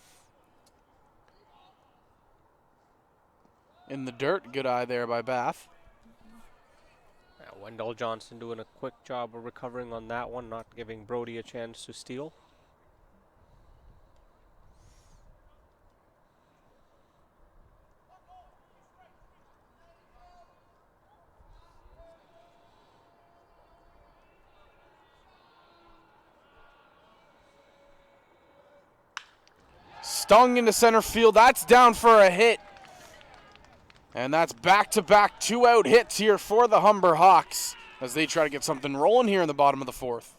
In the dirt. Good eye there by Bath. Wendell Johnson doing a quick job of recovering on that one, not giving Brody a chance to steal. Stung into center field. That's down for a hit. And that's back-to-back 2-out hits here for the Humber Hawks as they try to get something rolling here in the bottom of the 4th.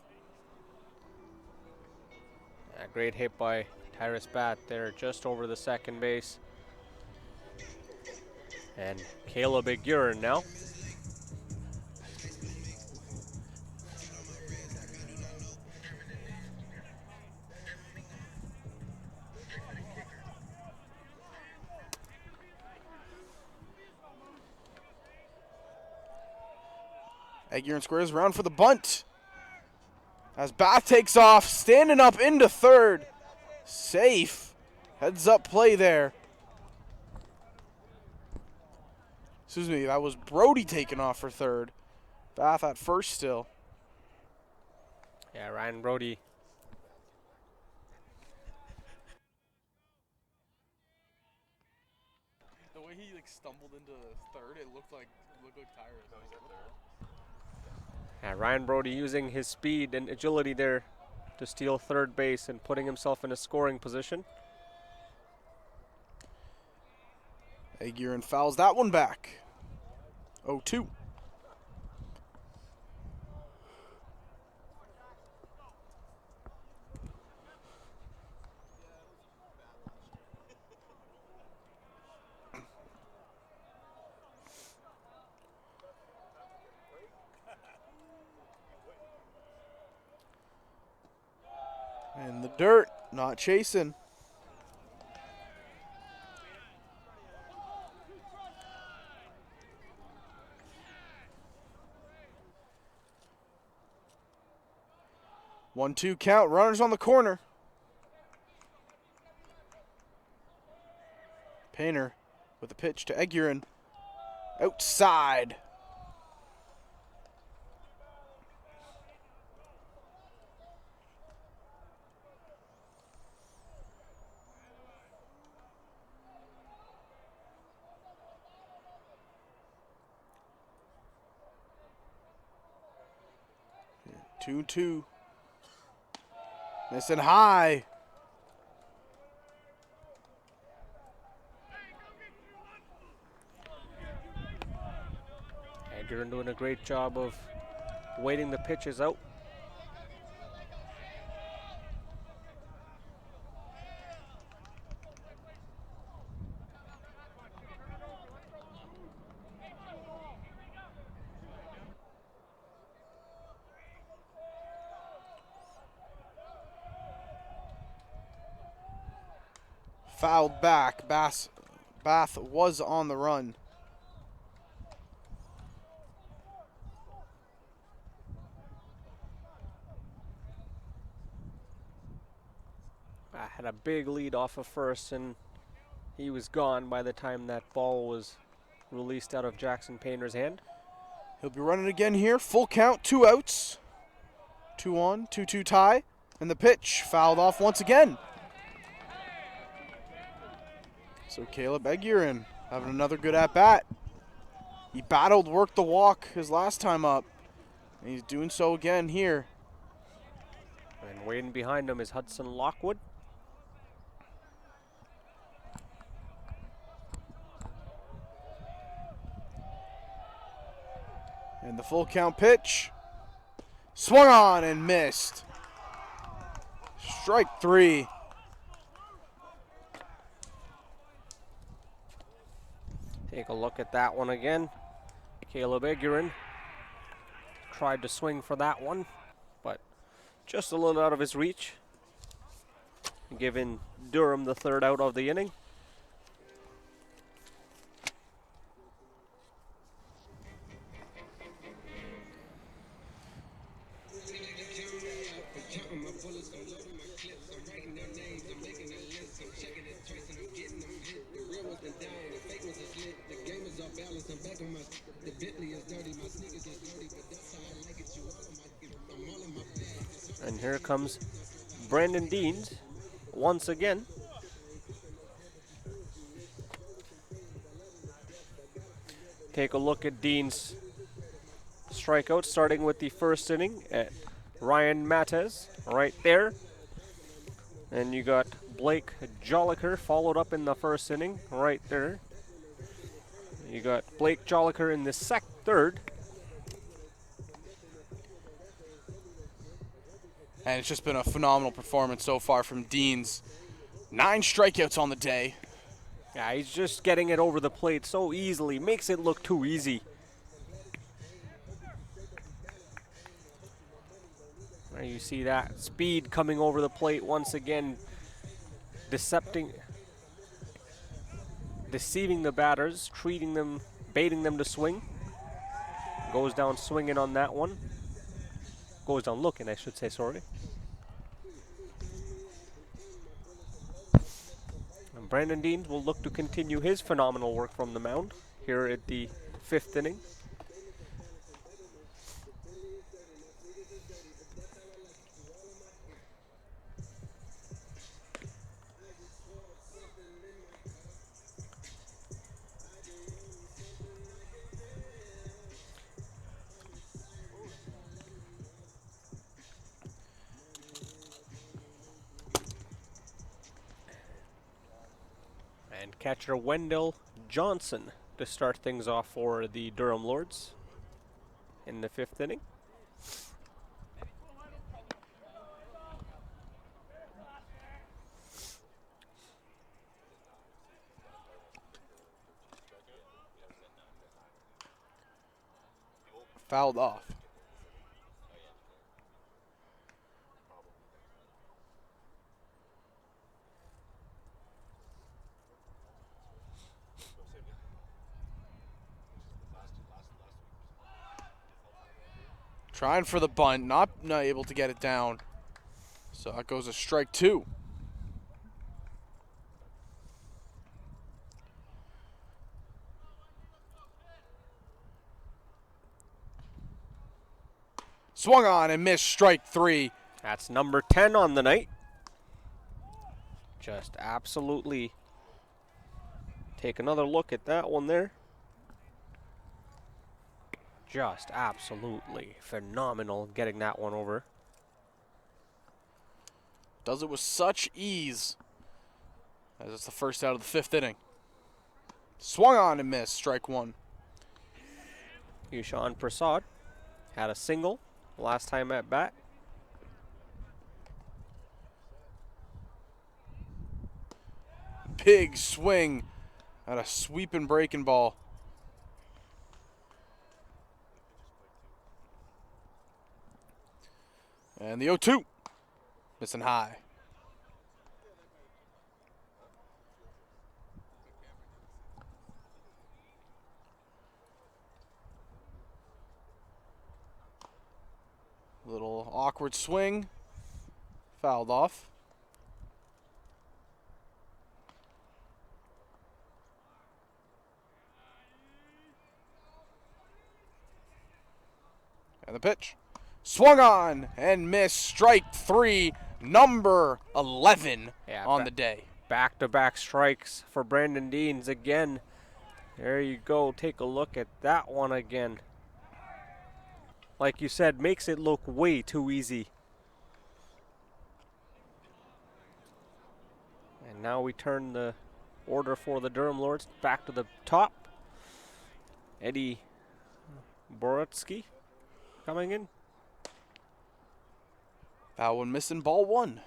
A great hit by Tyrus Bath there just over the second base. And Caleb Igurin now. Aguirre squares around for the bunt. As Bath takes off, standing up into third. Safe. Heads up play there. Excuse me, that was Brody taking off for third. Bath at first still. Yeah, Ryan Brody like stumbled into third. It looked like Tyrus. No, he's at third. Yeah, Ryan Brody using his speed and agility there to steal third base and putting himself in a scoring position. Aguirre fouls that one back. 0-2. In the dirt, not chasing. One-two count, runners on the corner. Painter with a pitch to Aguirre. Outside. Yeah, 2-2. Missing high. Aguirre doing a great job of waiting the pitches out. Fouled back. Bath was on the run. Had a big lead off of first, and he was gone by the time that ball was released out of Jackson Painter's hand. He'll be running again here. Full count, 2 outs. 2-1, 2-2 tie. And the pitch fouled off once again. So Caleb Aguirre having another good at-bat. He battled, worked the walk his last time up. And he's doing so again here. And waiting behind him is Hudson Lockwood. And the full count pitch. Swung on and missed. Strike 3. Take a look at that one again. Caleb Aguirre tried to swing for that one, but just a little out of his reach, giving Durham the third out of the inning. And here comes Brandon Deans once again. Take a look at Dean's strikeout, starting with the first inning at Ryan Mattez right there. And you got Blake Jolliker followed up in the first inning right there. You got Blake Jolliker in the third. And it's just been a phenomenal performance so far from Deans. 9 strikeouts on the day. Yeah, he's just getting it over the plate so easily. Makes it look too easy. There you see that speed coming over the plate once again, deceiving the batters, baiting them to swing. Goes down swinging on that one. Goes down looking, I should say, sorry. And Brandon Deans will look to continue his phenomenal work from the mound here at the 5th inning. catcher Wendell Johnson to start things off for the Durham Lords in the 5th inning. Fouled off. Trying for the bunt, not able to get it down. So that goes a strike 2. Swung on and missed, strike 3. That's number 10 on the night. Just absolutely take another look at that one there. Just absolutely phenomenal getting that one over. Does it with such ease. As it's the first out of the 5th inning. Swung on and missed, strike 1. Yushan Prasad had a single last time at bat. Big swing at a sweeping breaking ball. And the 0-2. Missing high. Little awkward swing. Fouled off. And the pitch. Swung on and missed, strike 3, number 11 on the day. Back-to-back strikes for Brandon Deans again. There you go. Take a look at that one again. Like you said, makes it look way too easy. And now we turn the order for the Durham Lords back to the top. Eddie Borotsky coming in. That one missing, ball 1.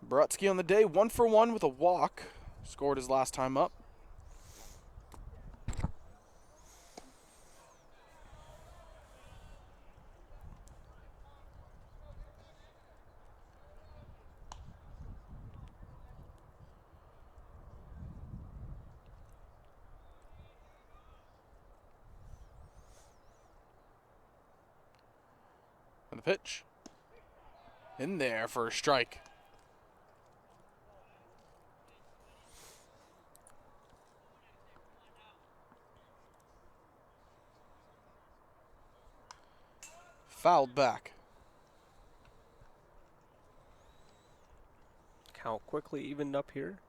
Borotsky on the day, 1 for 1 with a walk. Scored his last time up. And the pitch. In there for a strike. Fouled back. Count quickly evened up here.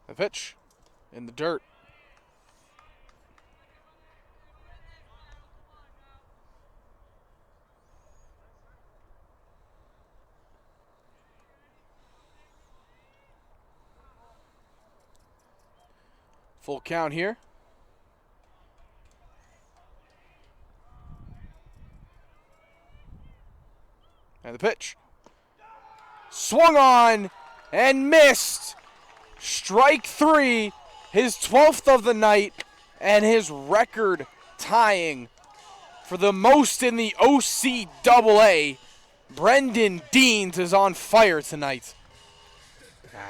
The pitch in the dirt. Full count here. And the pitch. Swung on and missed. Strike 3, his 12th of the night, and his record tying for the most in the OCAA. Brendan Deans is on fire tonight.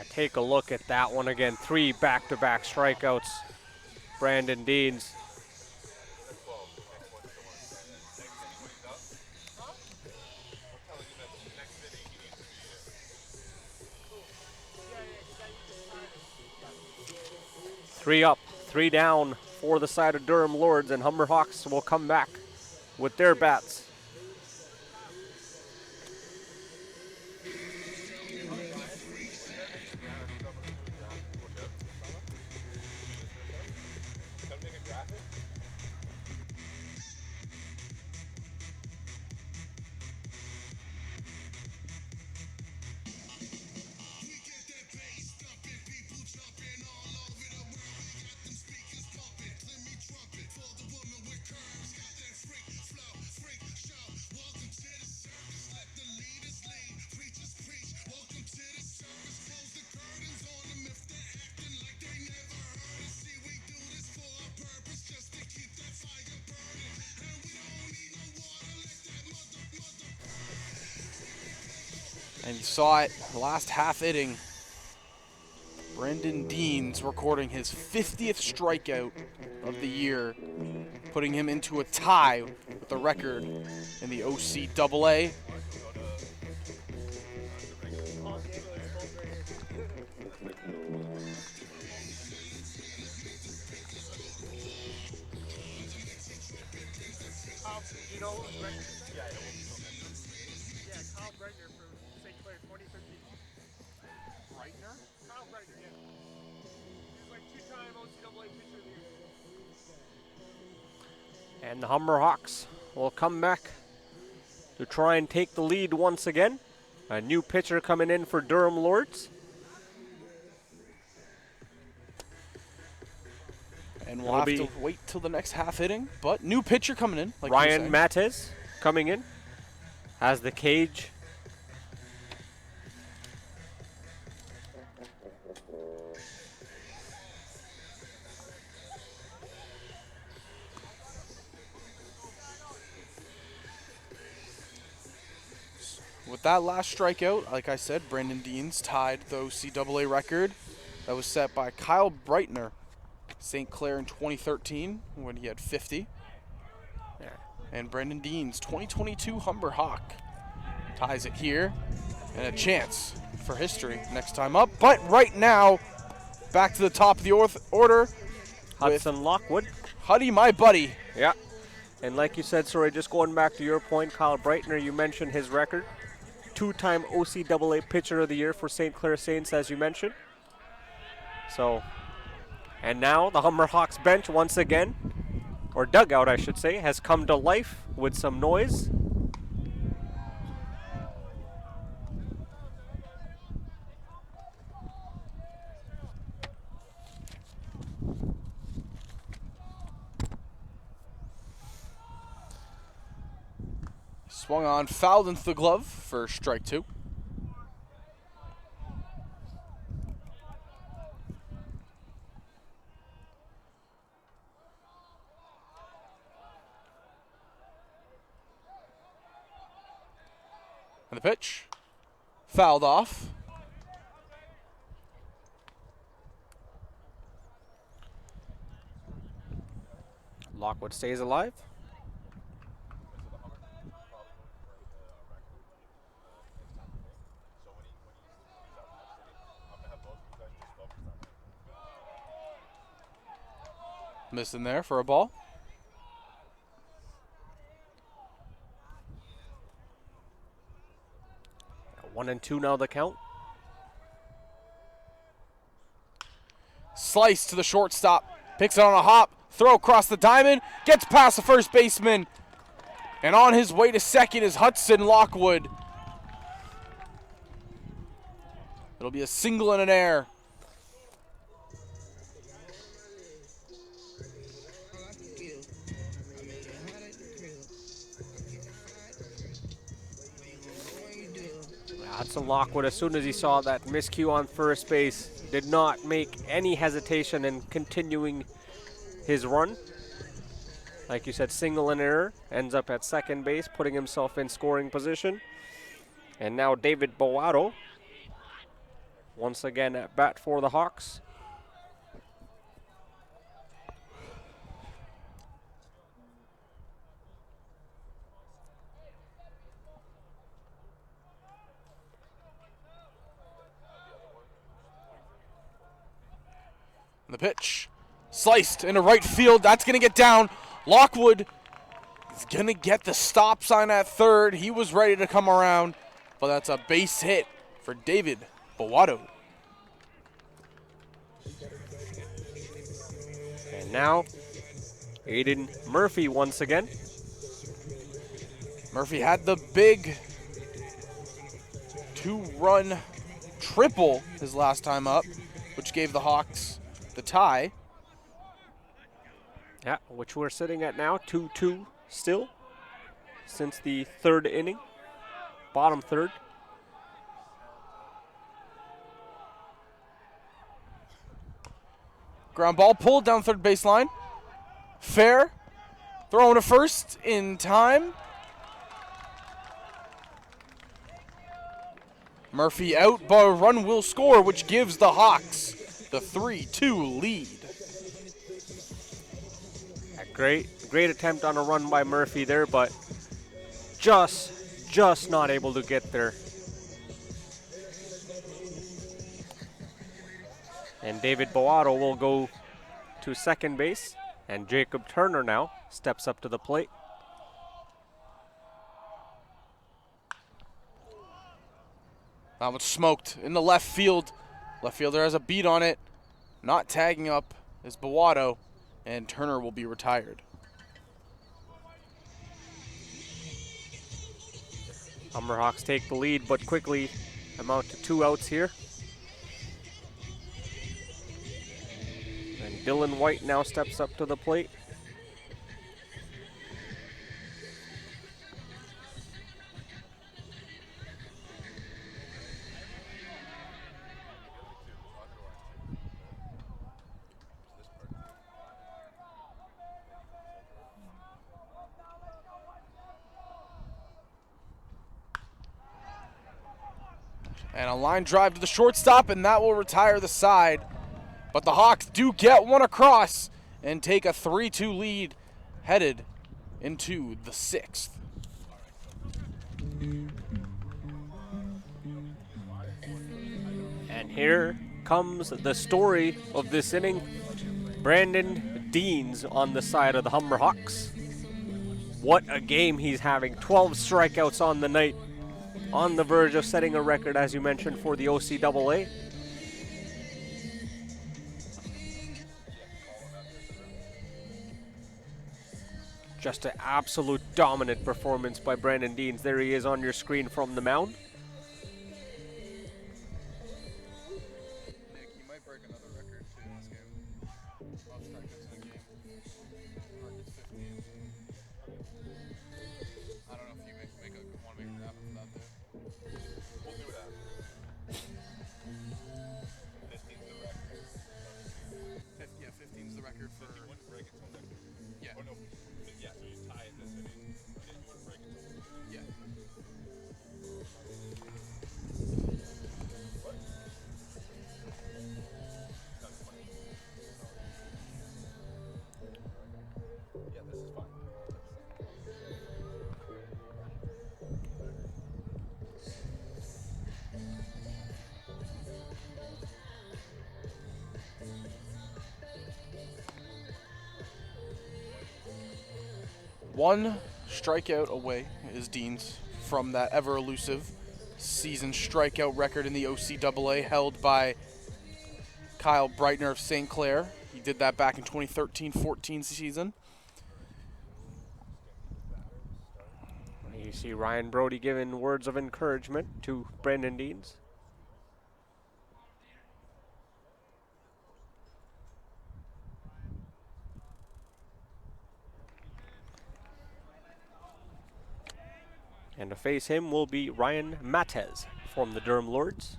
Take a look at that one again. 3 back-to-back strikeouts. Brandon Deans. Three up, 3 down for the side of Durham Lords, and Humber Hawks will come back with their bats. And you saw it the last half inning. Brandon Deans recording his 50th strikeout of the year, putting him into a tie with the record in the OCAA. You know who's record? Yeah, Kyle Breitner from St. Clair 2013. Breitner? Kyle Breitner, yeah. He's like two-time OCAA pitcher of the year. And the Humber Hawks will come back to try and take the lead once again. A new pitcher coming in for Durham Lords. And we'll have to wait till the next half inning, but new pitcher coming in. Like Ryan Mates coming in as the cage. With that last strikeout, like I said, Brandon Deans tied the OCAA record that was set by Kyle Breitner, St. Clair in 2013 when he had 50. Yeah. And Brandon Deans, 2022 Humber Hawk, ties it here, and a chance for history next time up. But right now, back to the top of the order. Hudson Lockwood. Huddy, my buddy. Yeah. And like you said, sorry, just going back to your point, Kyle Breitner, you mentioned his record. Two-time OCAA Pitcher of the Year for St. Clair Saints, as you mentioned. So, and now the Humber Hawks bench once again, or dugout I should say, has come to life with some noise. Swung on, fouled into the glove for strike two. And the pitch, fouled off. Lockwood stays alive. Missing there for a ball. One and two now the count. Slice to the shortstop. Picks it on a hop. Throw across the diamond. Gets past the first baseman. And on his way to second is Hudson Lockwood. It'll be a single and an error. Hudson Lockwood, as soon as he saw that miscue on first base, did not make any hesitation in continuing his run. Like you said, single and error, ends up at second base, putting himself in scoring position. And now David Boato, once again at bat for the Hawks. The pitch, sliced into right field. That's going to get down. Lockwood is going to get the stop sign at third. He was ready to come around, but that's a base hit for David Boato. And now, Aiden Murphy once again. Murphy had the big two-run triple his last time up, which gave the Hawks the tie. Yeah, which we're sitting at now, 2-2 still, since the third inning, bottom third. Ground ball pulled down third baseline. Fair. Throwing to first in time. Murphy out, but a run will score, which gives the Hawks the 3-2 lead. A great attempt on a run by Murphy there, but just not able to get there. And David Boato will go to second base, and Jacob Turner now steps up to the plate. That one's smoked in the left field. Left fielder has a beat on it. Not tagging up is Boato, and Turner will be retired. Humber Hawks take the lead, but quickly amount to 2 outs here. And Dylan White now steps up to the plate. And a line drive to the shortstop, and that will retire the side. But the Hawks do get one across and take a 3-2 lead headed into the 6th. And here comes the story of this inning. Brandon Deans on the side of the Humber Hawks. What a game he's having. 12 strikeouts on the night. On the verge of setting a record, as you mentioned, for the OCAA. Just an absolute dominant performance by Brandon Deans. There he is on your screen from the mound. Nick, you might break another record too in this game. Most strikeouts in a game. Record's 15. I don't know if you want to make it happen for that there. We'll do that. 15's the record. Yeah, 15's the record for. You wouldn't break it till next week. Yeah. Oh, no. Yeah, so you tie in this inning, and then you wouldn't break it till next week. Yeah. What? That's fine. Yeah, this is fine. One strikeout away is Deans from that ever elusive season strikeout record in the OCAA held by Kyle Breitner of St. Clair. He did that back in 2013-14 season. You see Ryan Brody giving words of encouragement to Brandon Deans. And to face him will be Ryan Matez from the Durham Lords.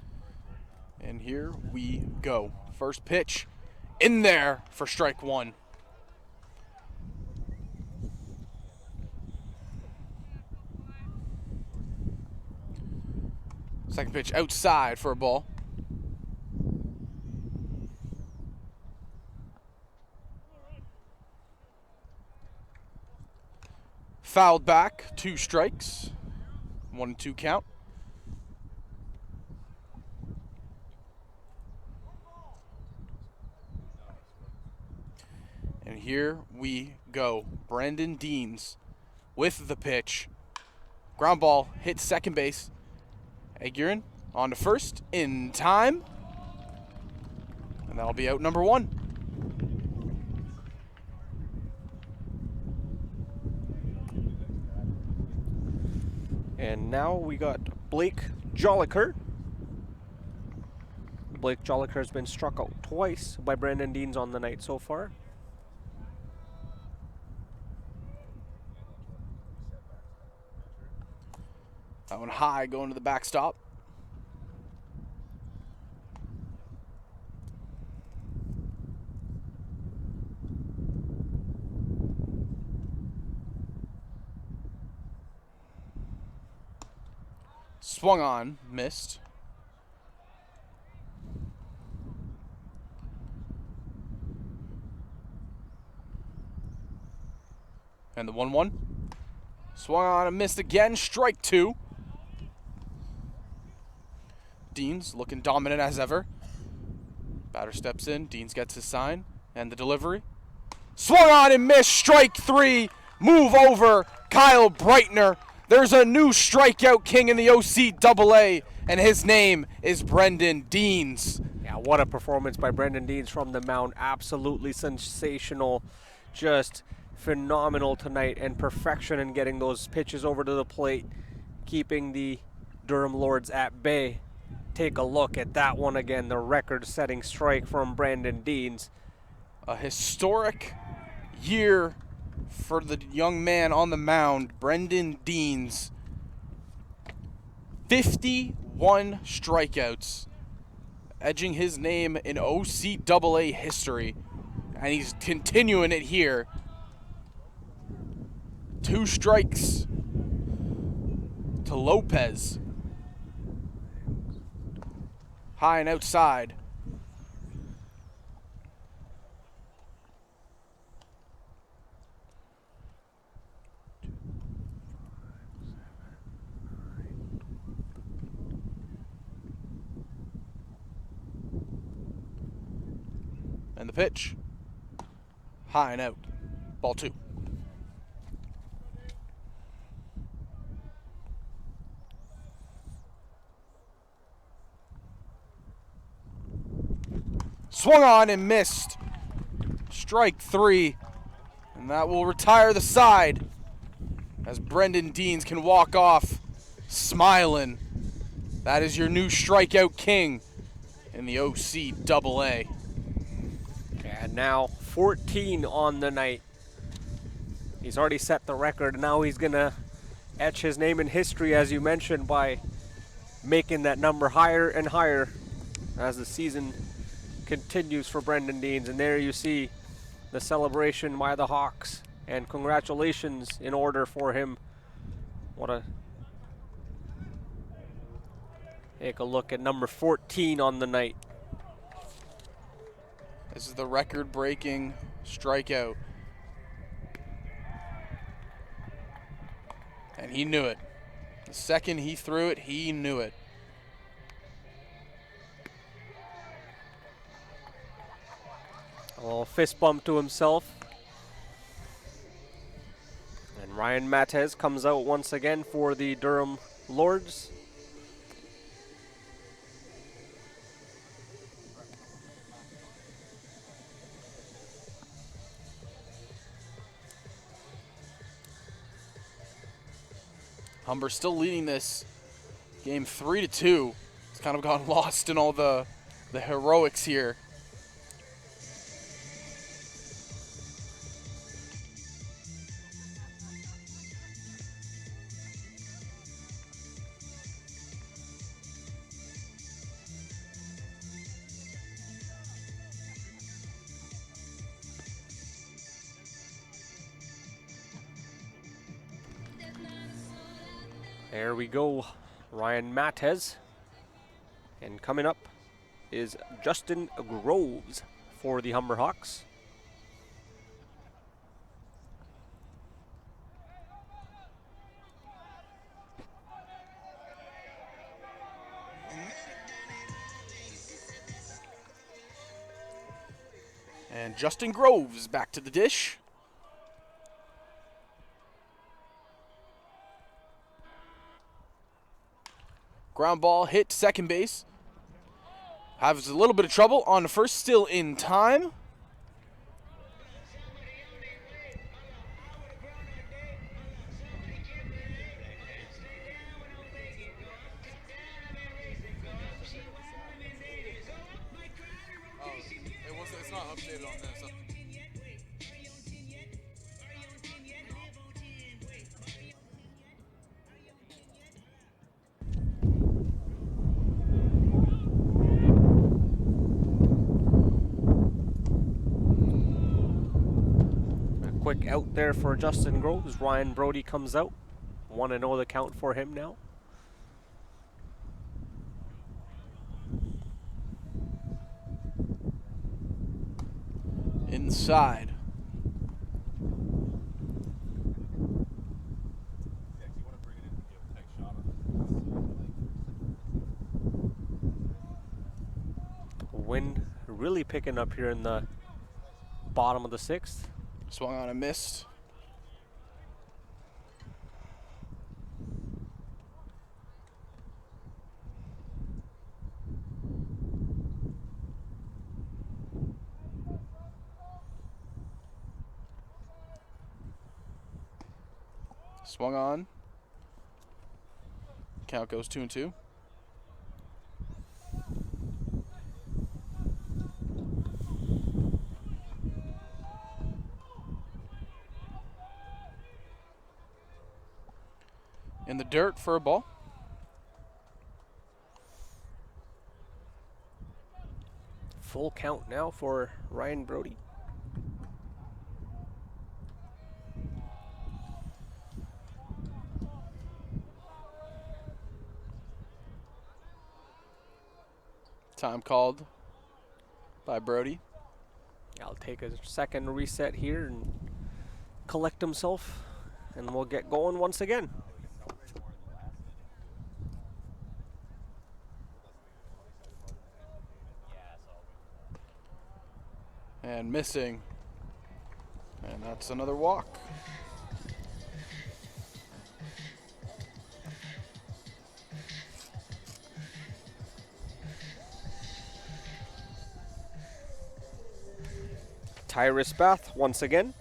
And here we go. First pitch in there for strike one. Second pitch outside for a ball. Fouled back, 2 strikes. 1-2 count. And here we go. Brandon Deans with the pitch. Ground ball hits second base. Aguirre on to first in time. And that'll be out number 1. And now we got Blake Jolliker. Blake Jolliker has been struck out twice by Brandon Deans on the night so far. That one high going to the backstop. Swung on, missed. And the 1-1. Swung on and missed again. Strike 2. Deans looking dominant as ever. Batter steps in. Deans gets his sign. And the delivery. Swung on and missed. Strike 3. Move over. Kyle Breitner. There's a new strikeout king in the OCAA, and his name is Brendan Deans. Yeah, what a performance by Brendan Deans from the mound. Absolutely sensational. Just phenomenal tonight, and perfection in getting those pitches over to the plate, keeping the Durham Lords at bay. Take a look at that one again, the record-setting strike from Brendan Deans. A historic year for the young man on the mound, Brendan Deans. 51 strikeouts, edging his name in OCAA history, and he's continuing it here. 2 strikes to Lopez. High and outside. And the pitch. High and out. Ball 2. Swung on and missed. Strike 3. And that will retire the side as Brendan Deans can walk off smiling. That is your new strikeout king in the OCAA. And now 14 on the night. He's already set the record. Now he's going to etch his name in history, as you mentioned, by making that number higher and higher as the season continues for Brendan Deans. And there you see the celebration by the Hawks. And congratulations in order for him. Take a look at number 14 on the night. This is the record-breaking strikeout. And he knew it. The second he threw it, he knew it. A little fist bump to himself. And Ryan Matez comes out once again for the Durham Lords. Humber still leading this game 3-2. It's kind of gotten lost in all the heroics here. There we go, Ryan Matez. And coming up is Justin Groves for the Humber Hawks. And Justin Groves back to the dish. Ground ball hit second base. Has a little bit of trouble on the first, still in time. It's not updated on this. Quick out there for Justin Groves. Ryan Brody comes out. 1-0 the count for him now. Inside. wind really picking up here in the bottom of the 6th. Swung on and missed. Swung on. Count goes 2-2. In the dirt for a ball. Full count now for Ryan Brody. Time called by Brody. I'll take a second reset here and collect himself, and we'll get going once again. And missing. And that's another walk. Tyrus Bath once again.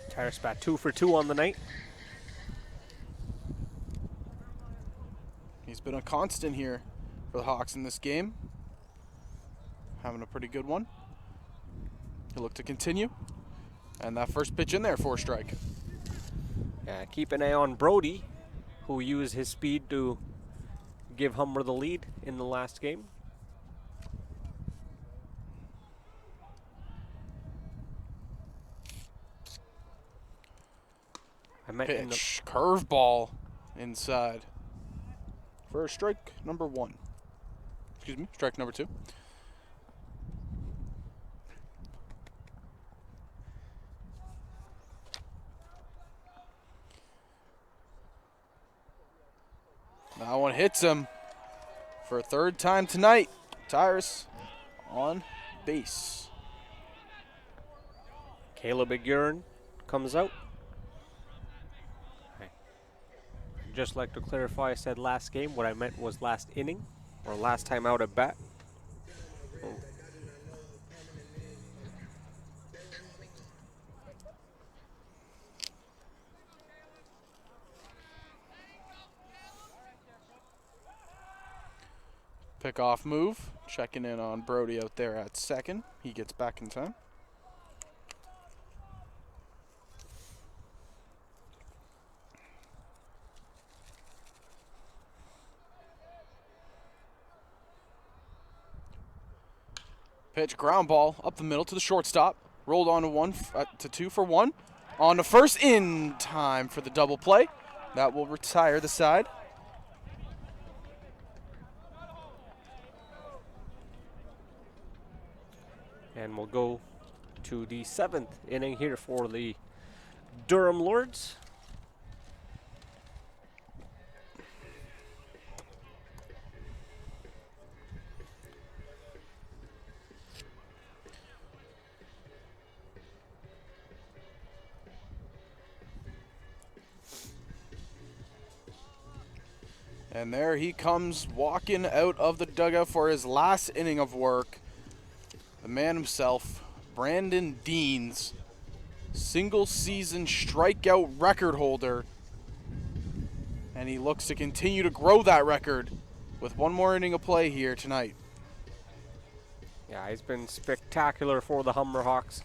Tyrus Bath 2 for 2 on the night. He's been a constant here for the Hawks in this game. Having a pretty good one. He'll look to continue. And that first pitch in there for a strike. Keep an eye on Brody, who used his speed to give Humber the lead in the last game. Pitch, curveball inside for strike number 1. Excuse me, strike number 2. That one hits him for a third time tonight. Tyrus on base. Caleb Igurin comes out. Just like to clarify, I said last game. What I meant was last inning, or last time out at bat. Pickoff move. Checking in on Brody out there at second. He gets back in time. Pitch, ground ball up the middle to the shortstop. Rolled on to 2 for 1. On to first, in time for the double play. That will retire the side. And we'll go to the 7th inning here for the Durham Lords. And there he comes walking out of the dugout for his last inning of work. The man himself, Brandon Deans, single season strikeout record holder. And he looks to continue to grow that record with one more inning of play here tonight. Yeah, he's been spectacular for the Humber Hawks.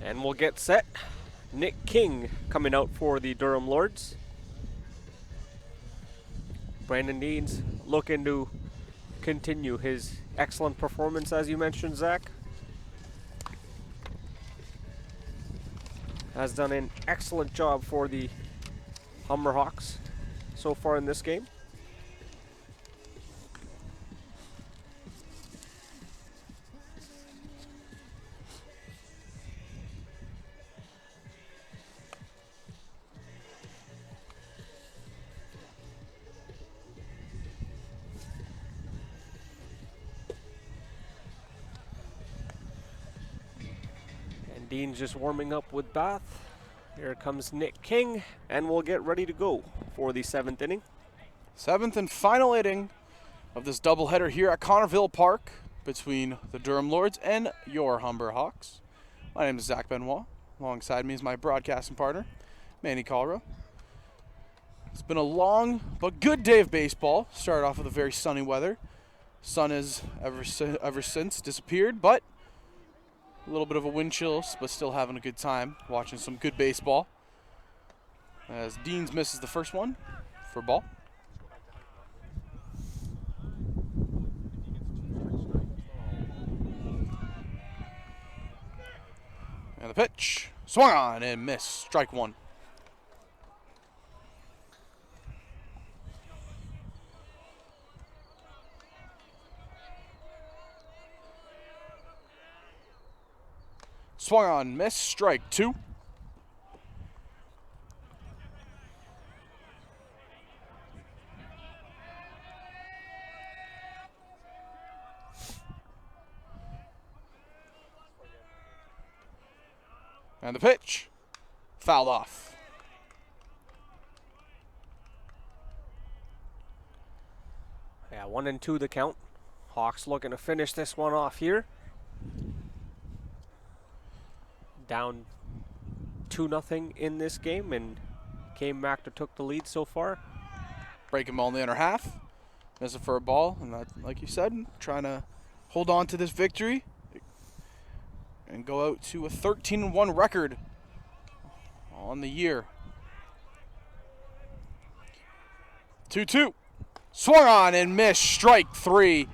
And we'll get set. Nick King coming out for the Durham Lords. Brandon Deans looking to continue his excellent performance, as you mentioned, Zach. Has done an excellent job for the Humber Hawks so far in this game. Dean's just warming up with Bath. Here comes Nick King, and we'll get ready to go for the 7th inning. 7th and final inning of this doubleheader here at Connorville Park between the Durham Lords and your Humber Hawks. My name is Zach Benoit. Alongside me is my broadcasting partner, Manny Colro. It's been a long but good day of baseball. Started off with a very sunny weather. Sun has ever since disappeared, but a little bit of a wind chill, but still having a good time watching some good baseball. As Deans misses the first one for ball. And the pitch. Swung on and missed. Strike one. Swung on, miss, strike two. And the pitch, fouled off. Yeah, 1-2 the count. Hawks looking to finish this one off here. Down 2-0 in this game and came back to took the lead so far. Breaking ball in the inner half. Miss it for a ball, and that, like you said, trying to hold on to this victory and go out to a 13-1 record on the year. 2-2. Swung on and missed. Strike three.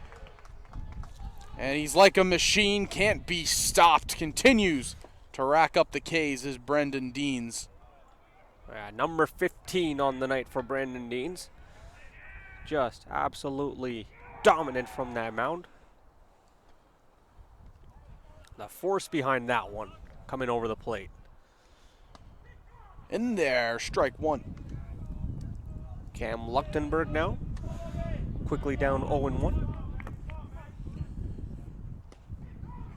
And he's like a machine, can't be stopped. Continues to rack up the Ks is Brendan Deans. Number 15 on the night for Brandon Deans. Just absolutely dominant from that mound. The force behind that one coming over the plate. In there, strike one. Cam Luchtenberg now, quickly down 0-1.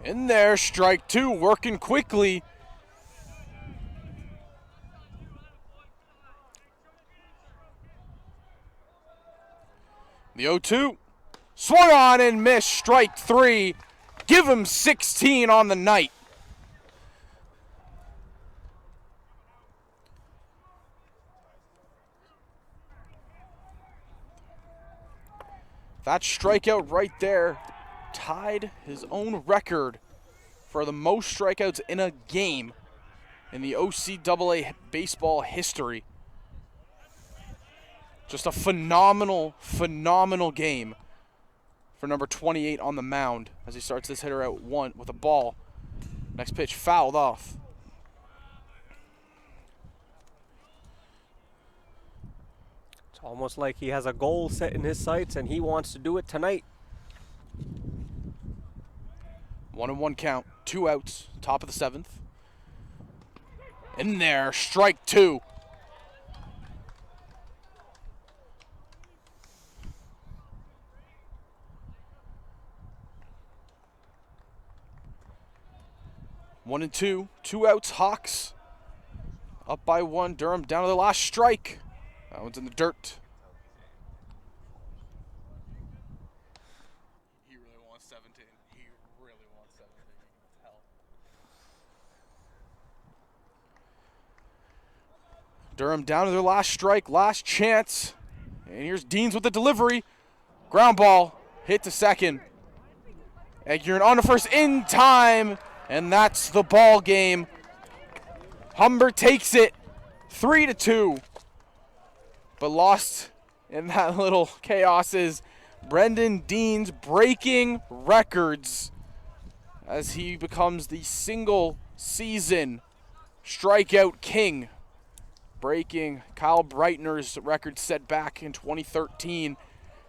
In there, strike two, working quickly. The 0-2. Swung on and missed, strike three. Give him 16 on the night. That strikeout right there tied his own record for the most strikeouts in a game in the OCAA baseball history. Just a phenomenal, phenomenal game for number 28 on the mound as he starts this hitter out one with a ball. Next pitch fouled off. It's almost like he has a goal set in his sights and he wants to do it tonight. 1-1 count, 2 outs, top of the 7th. In there, strike two. One and two, 2 outs, Hawks. Up by one, Durham down to the last strike. That one's in the dirt. He really wants 17. He really wants 17. Hell. Durham down to their last strike, last chance. And here's Deans with the delivery. Ground ball, hit to second. Eggeron on to first in time. And that's the ball game. Humber takes it 3-2. But lost in that little chaos is Brendan Deans breaking records as he becomes the single season strikeout king, breaking Kyle Breitner's record set back in 2013.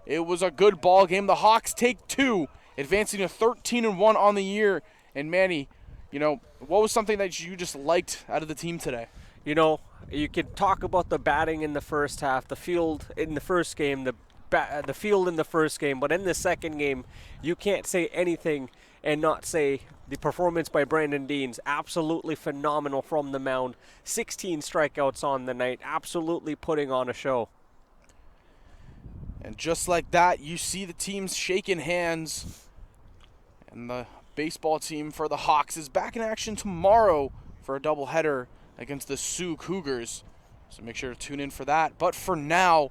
It was a good ball game. The Hawks take 2, advancing to 13-1 on the year. And Manny, what was something that you just liked out of the team today? You could talk about the batting in the first half, the field in the first game, the field in the first game, but in the second game, you can't say anything and not say the performance by Brandon Deans, absolutely phenomenal from the mound. 16 strikeouts on the night, absolutely putting on a show. And just like that, you see the teams shaking hands. And the baseball team for the Hawks is back in action tomorrow for a doubleheader against the Sioux Cougars. So make sure to tune in for that. But for now,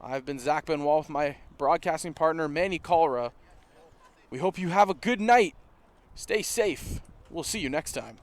I've been Zach Benoit with my broadcasting partner, Manny Calra. We hope you have a good night. Stay safe. We'll see you next time.